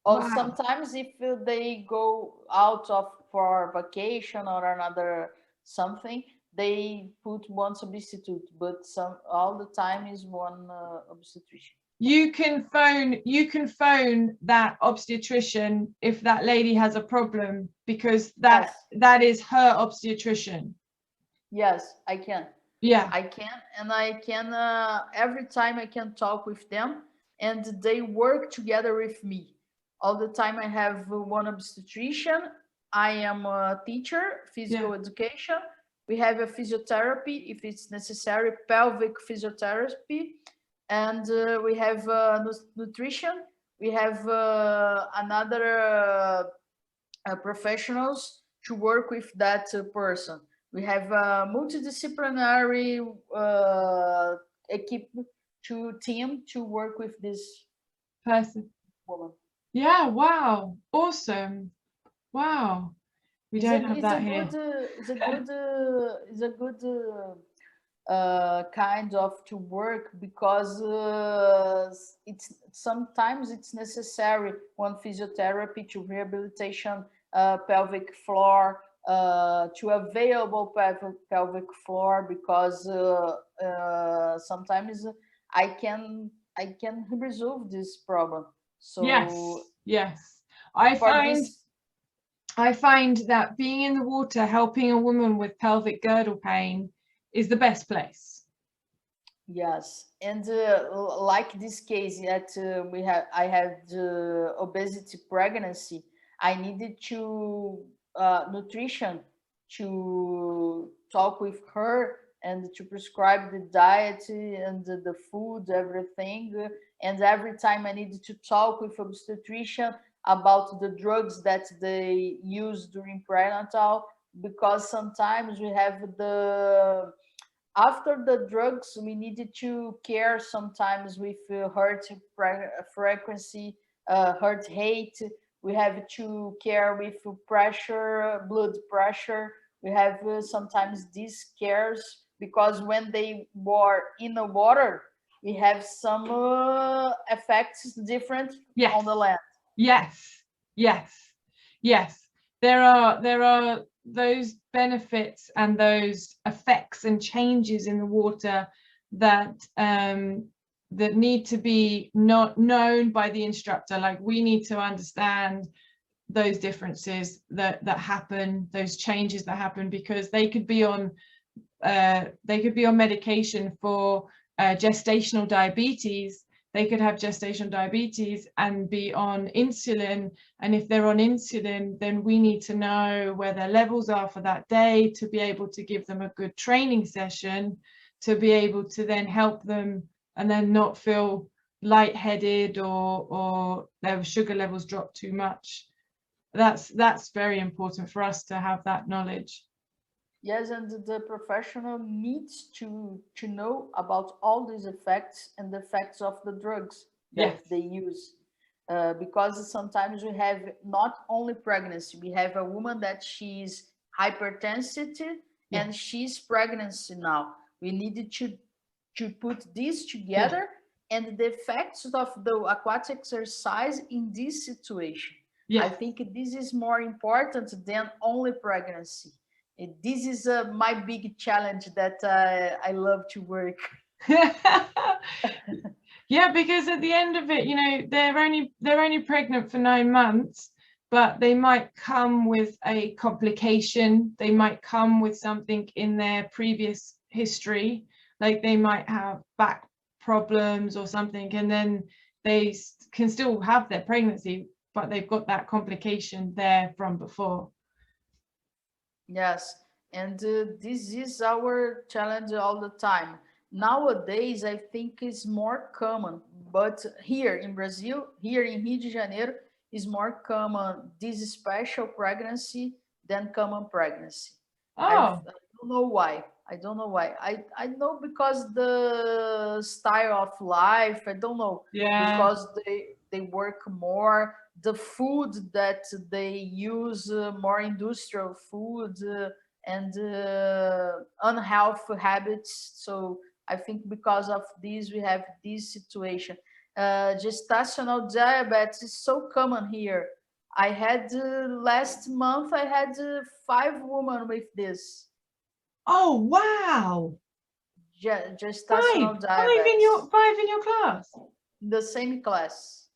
Or sometimes if they go out for vacation or another something, they put one substitute, but all the time is one obstetrician. You can phone that obstetrician if that lady has a problem, because that is her obstetrician. Yes, I can. Yeah. I can every time I can talk with them, and they work together with me. All the time I have one obstetrician, I am a teacher, Yeah. physical education. We have a physiotherapy if it's necessary, pelvic physiotherapy, and we have nutrition. We have another professionals to work with that person. We have a multidisciplinary equipe to team to work with this Person. woman. Yeah. Wow. Awesome. Wow. We It's a don't have it's a that good here. kind of to work because it's sometimes it's necessary one physiotherapy to rehabilitation pelvic floor to available pelvic floor because sometimes I can resolve this problem. Yes. So Yes. I for find this. I find that being in the water, helping a woman with pelvic girdle pain is the best place. Yes, and like this case that I had obesity pregnancy. I needed to nutrition to talk with her and to prescribe the diet and the food, everything. And every time I needed to talk with obstetrician about the drugs that they use during prenatal, because sometimes we have the after the drugs, we needed to care sometimes with heart frequency, heart rate. We have to care with pressure, blood pressure. We have sometimes these cares because when they were in the water, we have some effects different Yes. on the land. Yes. Yes. Yes. There are those benefits and those effects and changes in the water that that need to be not known by the instructor. Like, we need to understand those differences that happen, those changes that happen, because they could be on medication for gestational diabetes. They could have gestational diabetes and be on insulin, and if they're on insulin, then we need to know where their levels are for that day to be able to give them a good training session, to be able to then help them and then not feel lightheaded or their sugar levels drop too much. That's very important for us to have that knowledge. Yes, and the professional needs to know about all these effects and the effects of the drugs Yes. that they use. Because sometimes we have not only pregnancy, we have a woman that she's hypertensive Yeah. and she's pregnancy now. We needed to put this Yeah. together and the effects of the aquatic exercise in this situation. I Yeah. think this is more important than only pregnancy. This is my big challenge that I love to work. Yeah, because at the end of it, you know, they're only pregnant for 9 months, but they might come with a complication. They might come with something in their previous history, like they might have back problems or something, and then they can still have their pregnancy, but they've got that complication there from before. Yes, and this is our challenge all the time. Nowadays, I think it's more common, but here in Brazil, here in Rio de Janeiro, is more common this special pregnancy than common pregnancy. I Oh, don't know why. I don't know why. I know because the style of life. I don't know yeah. because they work more. The food that they use more industrial food and unhealthy habits. So I think because of this we have this situation. Gestational diabetes is so common here. I had last month I had 5 women with this Oh, wow. gestational diabetes, 5 in your class. the same class.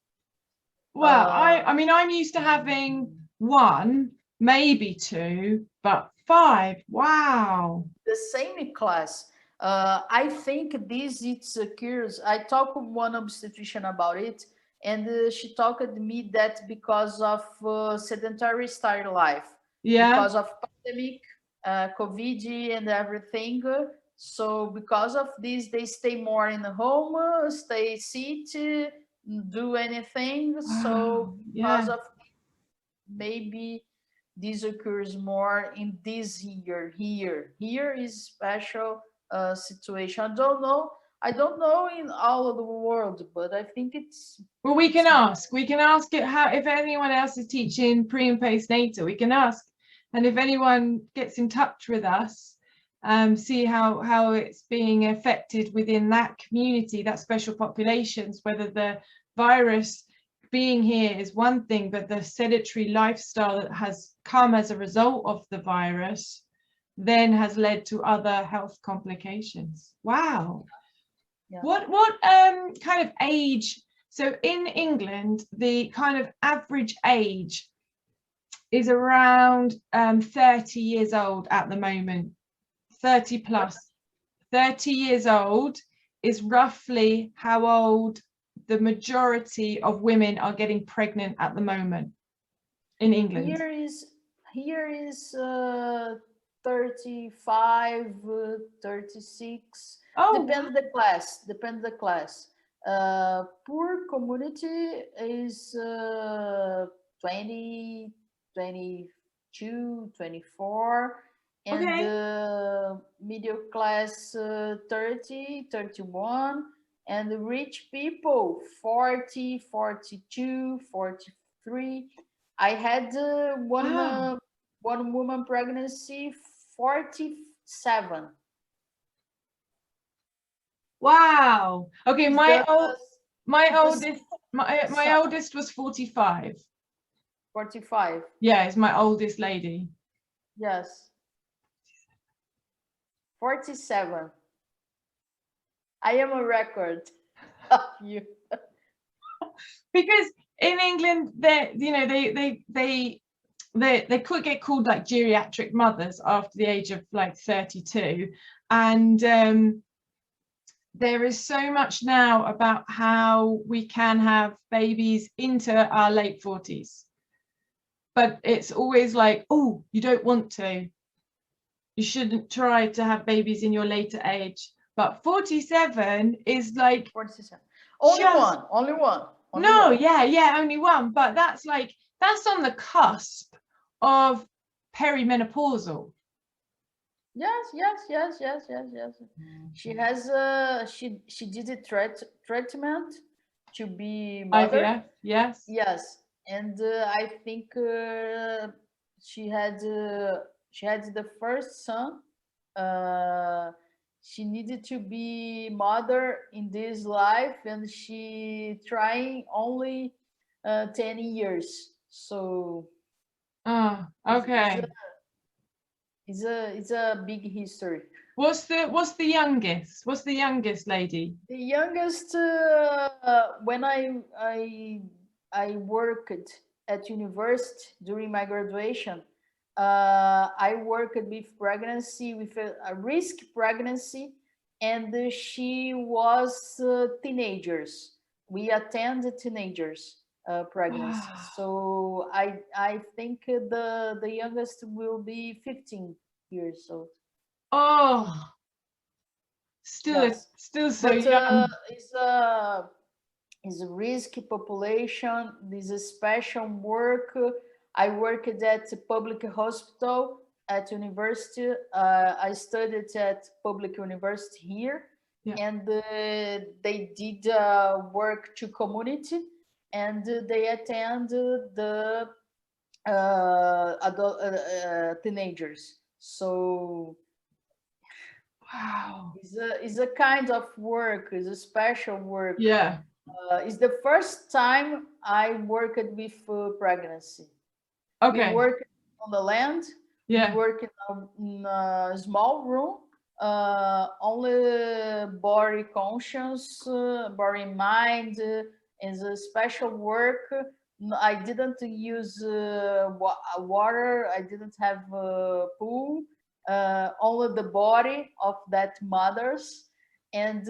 Well, I mean, I'm used to having 1, maybe 2, but 5. Wow. The same class. I think this it's occurs. I talked with one obstetrician about it, and she talked to me that because of sedentary style life, Yeah. because of pandemic, COVID, and everything. So because of this, they stay more in the home, stay sit, do anything. Wow. So because Yeah. of maybe this occurs more in this year here is special situation. I don't know in all of the world, but I think Well, we can it's more. ask. We can ask it how if anyone else is teaching pre and postnatal, we can ask. And if anyone gets in touch with us, see how it's being affected within that community, that special populations, whether the virus being here is one thing, but the sedentary lifestyle that has come as a result of the virus then has led to other health complications. Wow. Yeah. What kind of age? So in England, the kind of average age is around 30 years old at the moment, 30 plus. 30 years old is roughly how old the majority of women are getting pregnant at the moment in England. Here is 35, 36. Oh, Depends the class. Poor community is 20, 22, 24, and okay. middle class 30, 31, and the rich people 40, 42, 43. I had Wow. one woman pregnancy 47. Wow. Okay, Is my the oldest my son oldest was 45. 45? Yeah, it's my oldest lady. Yes, 47. I am a record of you. Because in England, they could get called like geriatric mothers after the age of like 32, and there is so much now about how we can have babies into our late 40s, but it's always like, oh, you don't want to, you shouldn't try to have babies in your later age. But 47 is like 47. Only just one. Only one. Only no, one. yeah, only one, but that's on the cusp of perimenopausal. Yes. She has she did a treatment to be mother. IVF, yes. Yes, and I think she had the first son. Uh, she needed to be mother in this life, and she trying only 10 years. So Oh, it's, okay. it's a big history. What's the youngest? What's the youngest lady? The youngest, when I worked at university during my graduation, I worked with pregnancy, with a risk pregnancy, and she was teenagers. We attended teenagers pregnancy. Wow. So I think the youngest will be 15 years old. Oh, Yes, still so but young. is a risky population. This is special work. I worked at a public hospital at university. I studied at public university here, Yeah. and they did work to community, and they attend the teenagers. So Wow. it's a kind of work. It's a special work. Yeah. It's the first time I worked with pregnancy. We Okay. work on the land. We Yeah. work in a small room, only body conscious, body mind, is a special work. I didn't use water. I didn't have a pool. only the body of that mothers, and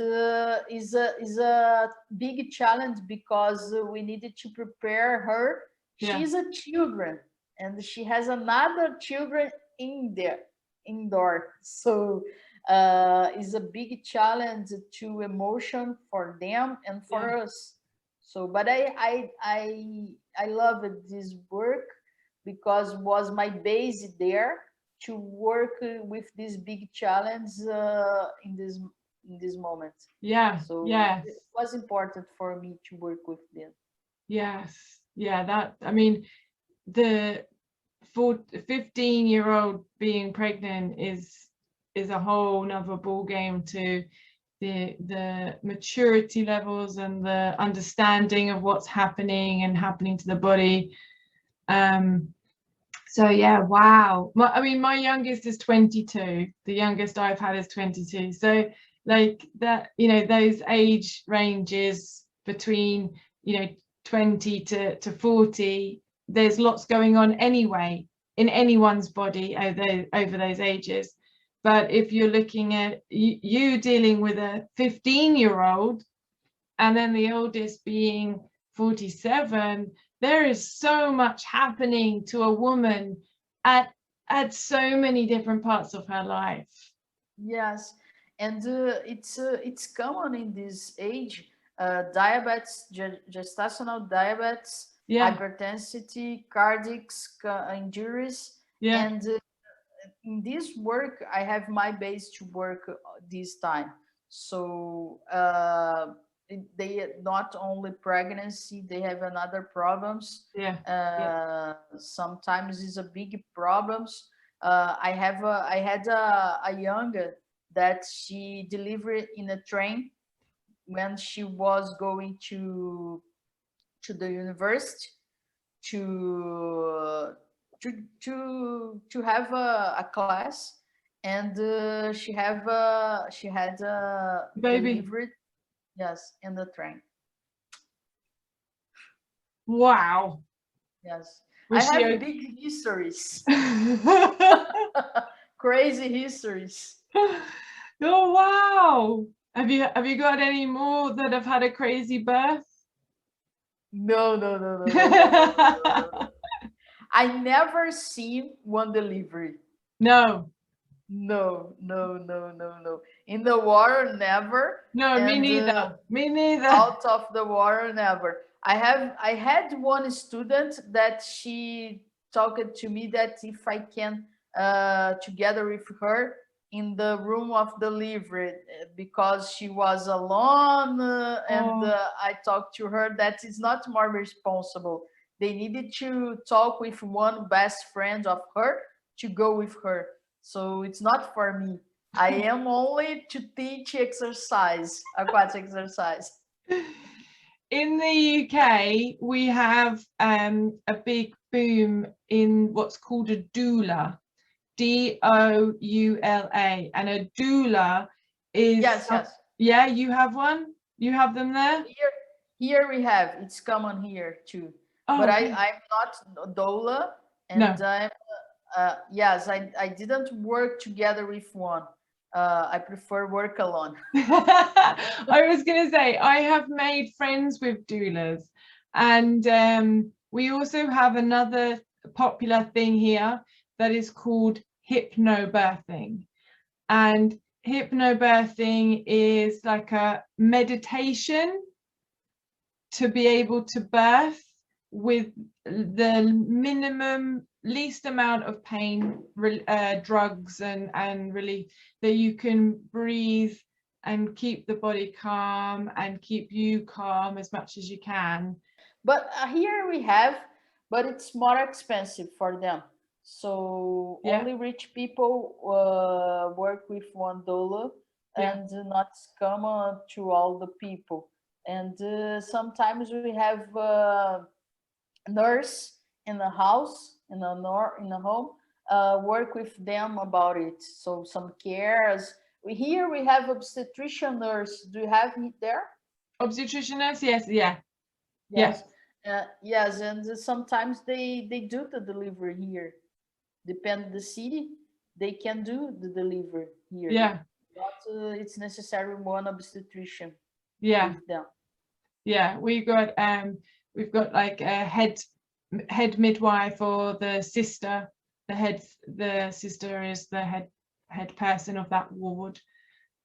is a big challenge because we needed to prepare her. Yeah. She's a children, and she has another children in there indoor, so is a big challenge to emotion for them and for us. So, but I love this work because was my base there to work with this big challenge in this moment. Yeah. So Yes. it was important for me to work with them. Yes. Yeah. That, I mean, the 15-year-old being pregnant is a whole nother ball game to the maturity levels and the understanding of what's happening to the body. So yeah, wow. I mean, my youngest is 22. The youngest I've had is 22. So like that, you know, those age ranges between, you know, 20 to 40, there's lots going on anyway in anyone's body over those ages. But if you're looking at you dealing with a 15-year-old and then the oldest being 47, there is so much happening to a woman at so many different parts of her life. Yes, and it's common in this age. Diabetes, gestational diabetes, Yeah. hypertension, cardiac injuries, Yeah. and in this work, I have my base to work this time. So they not only pregnancy, they have another problems. Yeah. Sometimes is a big problems. I had a younger that she delivered in a train when she was going to the university to to have a class, and she had Baby. delivered, yes, in the train. Wow. Yes, Was I she have okay? big histories, crazy histories. Oh wow. Have you got any more that have had a crazy birth? No, no, no, no, no, no, no, no, no, no. I never seen one delivery. No. No, no, no, no, no. In the water, never. No, me And neither. Me neither. out of the water, never. I had one student that she talked to me that if I can together with her in the room of delivery because she was alone, and I talked to her that is not more responsible. They needed to talk with one best friend of her to go with her. So it's not for me. I am only to teach exercise, aquatic exercise. In the UK, we have a big boom in what's called a doula, DOULA, and a doula is Yes, yes. Yeah, you have one? You have them there? Here we have, it's common here too. Oh, but okay. I'm not doula, and No. I'm yes, I didn't work together with one. I prefer work alone. I was going to say, I have made friends with doulas, and we also have another popular thing here that is called hypnobirthing. And hypnobirthing is like a meditation to be able to birth with the minimum least amount of pain, drugs and relief, that you can breathe and keep the body calm and keep you calm as much as you can. But here we have, but it's more expensive for them. So Yeah. only rich people work with one doula, and not common to all the people. And sometimes we have nurse in the house, in a home, work with them about it. So some cares. Here we have obstetrician nurse. Do you have it there? Obstetrician nurse? Yes. Yeah. Yes. Yes, and sometimes they do the delivery here. Depend the city, they can do the delivery here. Yeah. But it's necessary one obstetrician Yeah. with them. Yeah. We've got like a head midwife, or the sister. The sister is the head person of that ward.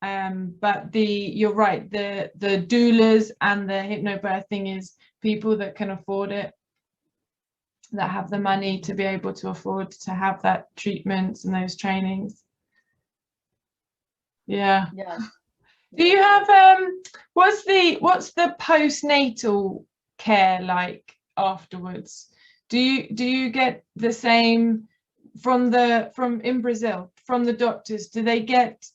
But you're right, the doulas and the hypnobirthing is people that can afford it, that have the money to be able to afford to have that treatments and those trainings. Yeah. Yes. Do you have what's the postnatal care like afterwards? Do you get the same from in Brazil, from the doctors? Do they get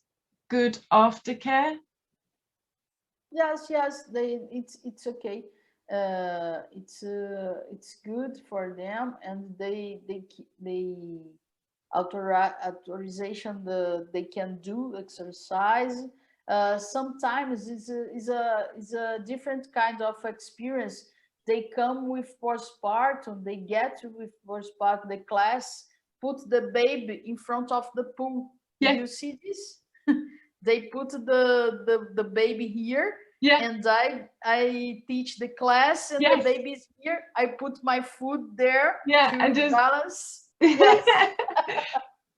good aftercare? Yes, it's okay. It's good for them, and they authorization they can do exercise. Sometimes is a different kind of experience. They come with postpartum. They get with postpartum. The class put the baby in front of the pool. Yeah. Did you see this? They put the baby here, Yeah. and I teach the class, and Yes. the baby is here. I put my foot there, yeah, to and just balance. Yes.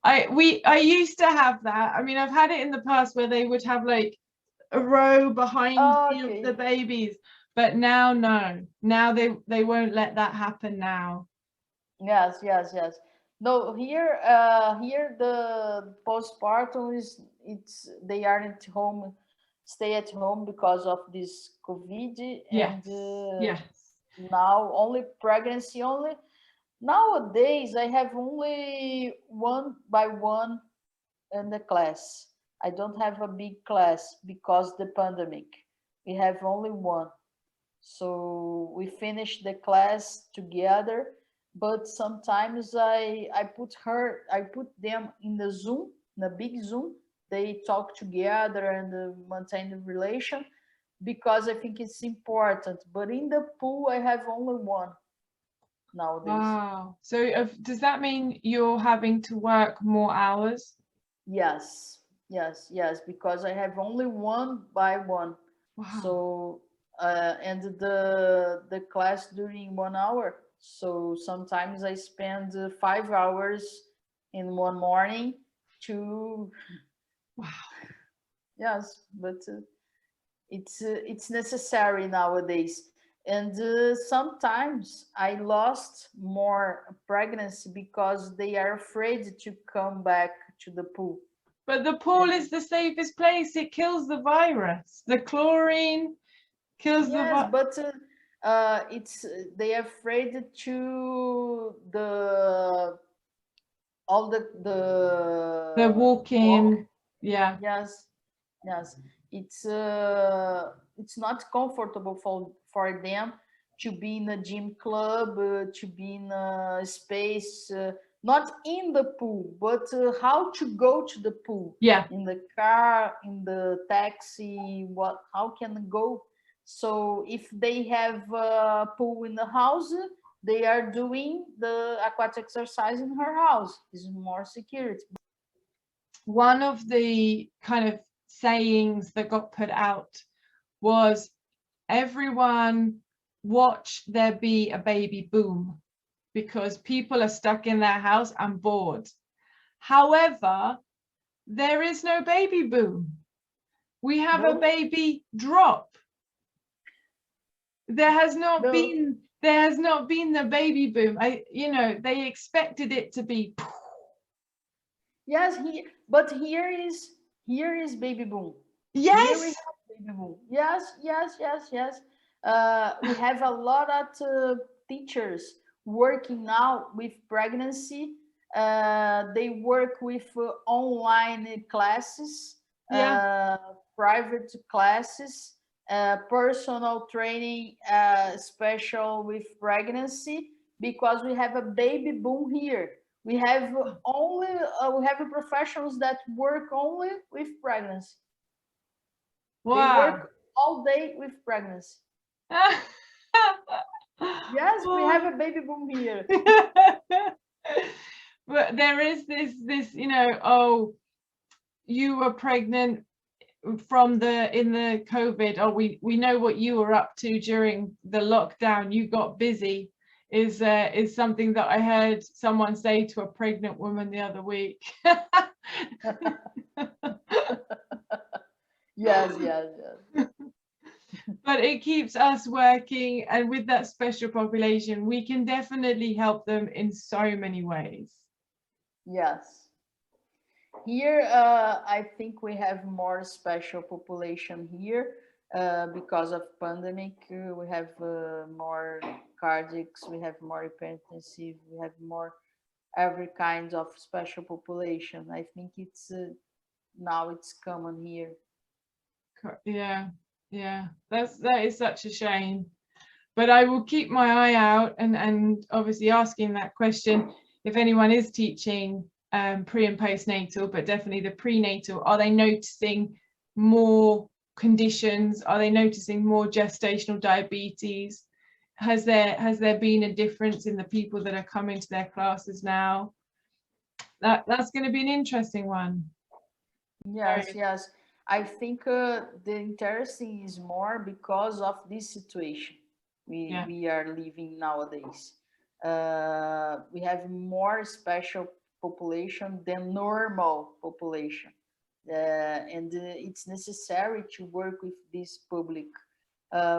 I used to have that. I mean, I've had it in the past where they would have like a row behind the babies, but now no. Now they won't let that happen now. Yes. No, here the postpartum they aren't home, stay at home because of this COVID, Yes. and Yes. now only pregnancy only. Nowadays I have only one by one in the class. I don't have a big class because the pandemic. We have only one. So we finish the class together, but sometimes I put them in the Zoom, in a big Zoom. They talk together and maintain the relation, because I think it's important. But in the pool, I have only one nowadays. Wow. So does that mean you're having to work more hours? Yes, because I have only one by one. Wow. So and the class during 1 hour. So sometimes I spend 5 hours in one morning to. Wow. Yes, but it's necessary nowadays. And sometimes I lost more pregnancy because they are afraid to come back to the pool. But the pool is the safest place. It kills the virus. The chlorine kills the virus. But it's they are afraid to all the walking. walk. Yeah. Yes. It's not comfortable for them to be in a gym club, to be in a space, not in the pool, but how to go to the pool. Yeah. In the car, in the taxi, how can go? So if they have a pool in the house, they are doing the aquatic exercise in her house. Is more security. One of the kind of sayings that got put out was, everyone watch there be a baby boom, because people are stuck in their house and bored. However, there is no baby boom. We have a baby drop. There has not been the baby boom. They expected it to be. Yes, but here is baby boom. Yes. Here we have baby boom. Yes. We have a lot of teachers working now with pregnancy. They work with online classes, private classes, personal training, special with pregnancy, because we have a baby boom here. We have professionals that work only with pregnancy. Wow. They work all day with pregnancy. Yes, we have a baby boom here. But there is this, you know, oh, you were pregnant from in the COVID, or we know what you were up to during the lockdown, you got busy, is something that I heard someone say to a pregnant woman the other week. Yes, yes, yes. But it keeps us working, and with that special population, we can definitely help them in so many ways. Yes. Here, I think we have more special population here because of pandemic. We have more cardiacs, we have more hypertensive, we have more every kind of special population. I think it's now it's common here. Yeah, yeah, that is such a shame. But I will keep my eye out, and obviously asking that question, if anyone is teaching pre and postnatal, but definitely the prenatal, are they noticing more conditions? Are they noticing more gestational diabetes? Has there been a difference in the people that are coming to their classes now? That's going to be an interesting one. Yes, yes. I think the interesting is more because of this situation Yeah, we are living nowadays. We have more special population than normal population, and it's necessary to work with this public.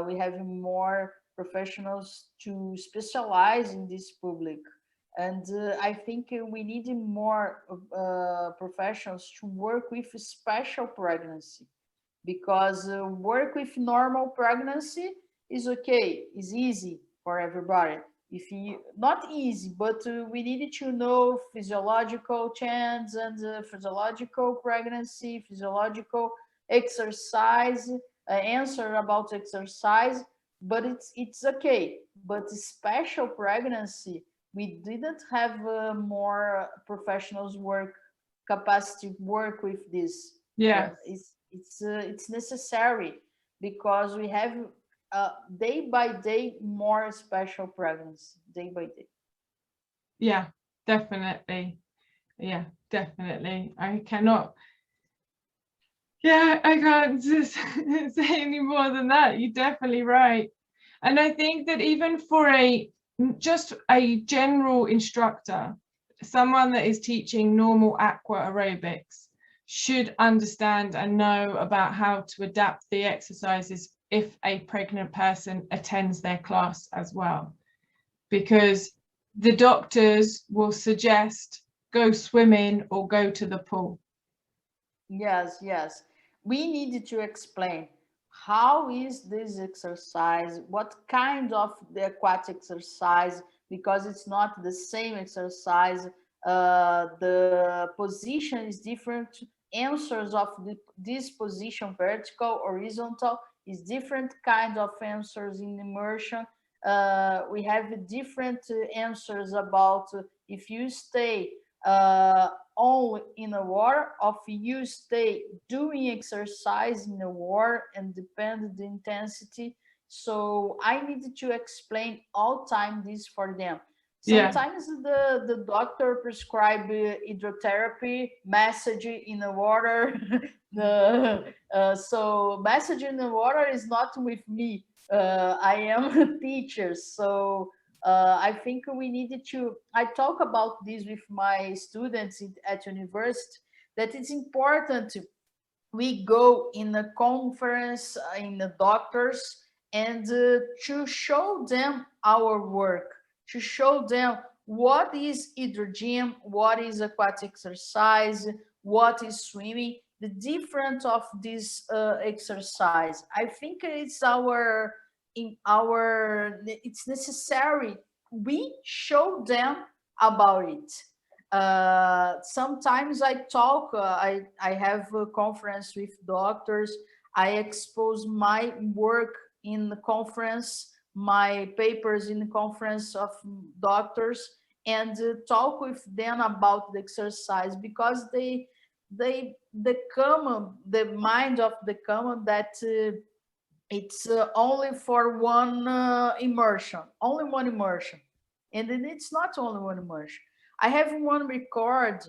We have more professionals to specialize in this public, and I think we need more professionals to work with special pregnancy, because work with normal pregnancy is okay, is easy for everybody. If you not easy, but we needed to know physiological change and physiological pregnancy, physiological exercise, answer about exercise, but it's okay. But special pregnancy, we didn't have more professionals work capacity work with this. yeah, It's necessary because we have day by day more special pregnancy, day by day. yeah, definitely. Yeah, definitely. I cannot. Yeah, I can't just say any more than that. You're definitely right. And I think that even for just a general instructor, someone that is teaching normal aqua aerobics should understand and know about how to adapt the exercises if a pregnant person attends their class as well. Because the doctors will suggest go swimming or go to the pool. Yes, yes. We need to explain how is this exercise, what kind of the aquatic exercise, because it's not the same exercise. The position is different. Answers of this position, vertical, horizontal, is different kind of answers in immersion. We have different answers about if you stay only in the water, of you stay doing exercise in the water and depend the intensity. So I need to explain all time this for them. Yeah, Sometimes the doctor prescribe hydrotherapy, massage in the water. So massage in the water is not with me. I am a teacher, so I think we needed to. I talk about this with my students at university, that it's important we go in a conference in the doctors and to show them our work, to show them what is hydrogen, what is aquatic exercise, what is swimming, the difference of this exercise. I think it's necessary we show them about it. Sometimes I talk, I have a conference with doctors. I expose my work in the conference, my papers in the conference of doctors, and talk with them about the exercise, because the mind of the common that it's only for one immersion, only one immersion, and then it's not only one immersion. I have one record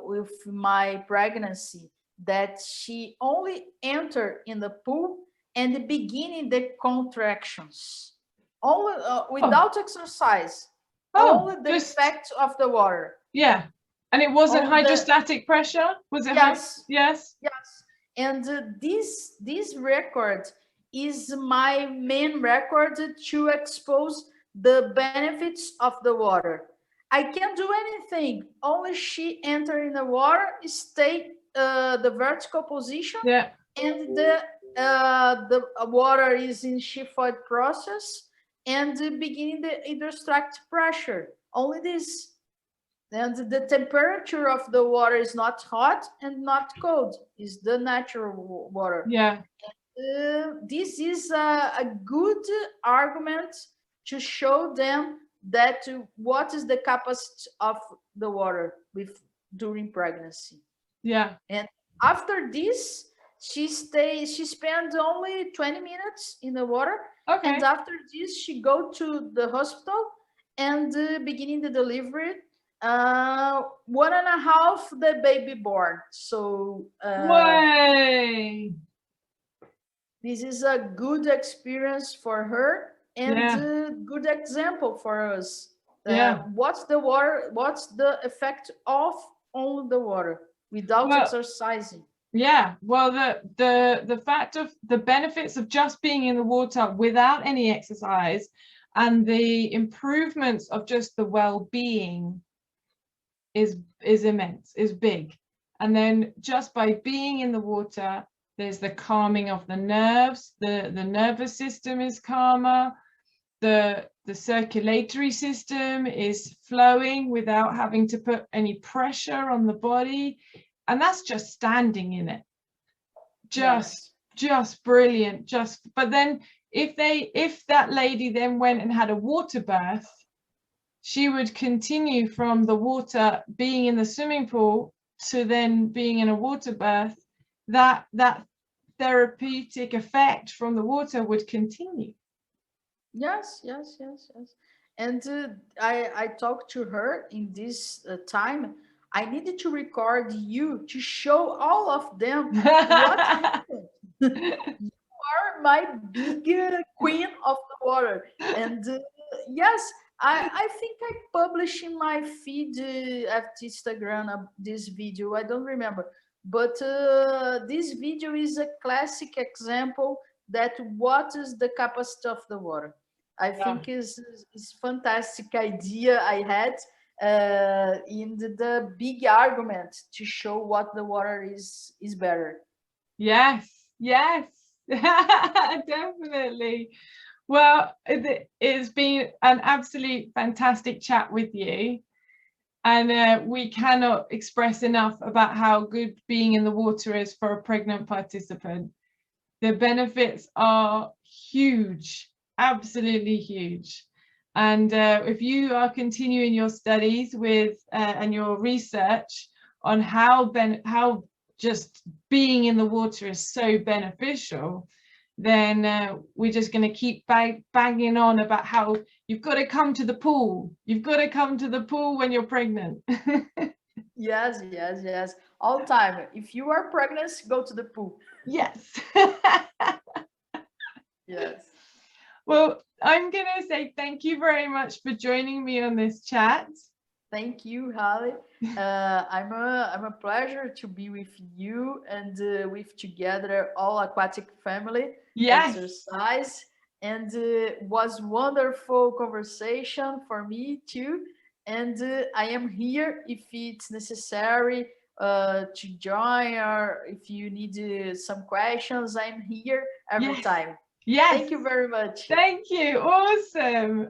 with my pregnancy that she only entered in the pool and beginning the contractions, only without exercise, only the effect of the water. Yeah, and it wasn't Only hydrostatic pressure, was it? Yes, yes. yes. And this record is my main record to expose the benefits of the water. I can't do anything. Only she enter in the water, stay the vertical position, Yeah. and the water is in xiphoid process and beginning the hydrostatic pressure. Only this. And the temperature of the water is not hot and not cold. It's the natural water. Yeah. This is a good argument to show them that what is the capacity of the water during pregnancy. Yeah. And after this, she spends only 20 minutes in the water. Okay. And after this, she go to the hospital and beginning the delivery. 1.5 the baby born. So way. This is a good experience for her and a good example for us. What's the water? What's the effect of on the water without exercising? Yeah, well, the fact of the benefits of just being in the water without any exercise and the improvements of just the well-being is immense, is big. And then just by being in the water, there's the calming of the nerves, the nervous system is calmer, the circulatory system is flowing without having to put any pressure on the body. And that's just standing in it. Just brilliant. But then if that lady then went and had a water birth, she would continue from the water, being in the swimming pool, to then being in a water birth. That therapeutic effect from the water would continue. Yes. And I talked to her in this time. I needed to record you to show all of them what happened. You are my big queen of the water. And yes, I think I published in my feed at Instagram this video. I don't remember. But this video is a classic example that what is the capacity of the water. I think is fantastic idea I had in the big argument to show what the water is better. Yes, definitely. Well, it's been an absolute fantastic chat with you. And we cannot express enough about how good being in the water is for a pregnant participant. The benefits are huge, absolutely huge. And if you are continuing your studies with and your research on how just being in the water is so beneficial, then we're just going to keep banging on about how you've got to come to the pool. You've got to come to the pool when you're pregnant. Yes. All time. If you are pregnant, go to the pool. Yes. Yes. Well, I'm going to say thank you very much for joining me on this chat. Thank you, Haylley. I'm a pleasure to be with you and with together all aquatic family. Yes. Exercise, and was wonderful conversation for me too. And I am here if it's necessary to join, or if you need some questions, I'm here every time. Yes. Thank you very much. Thank you. Awesome.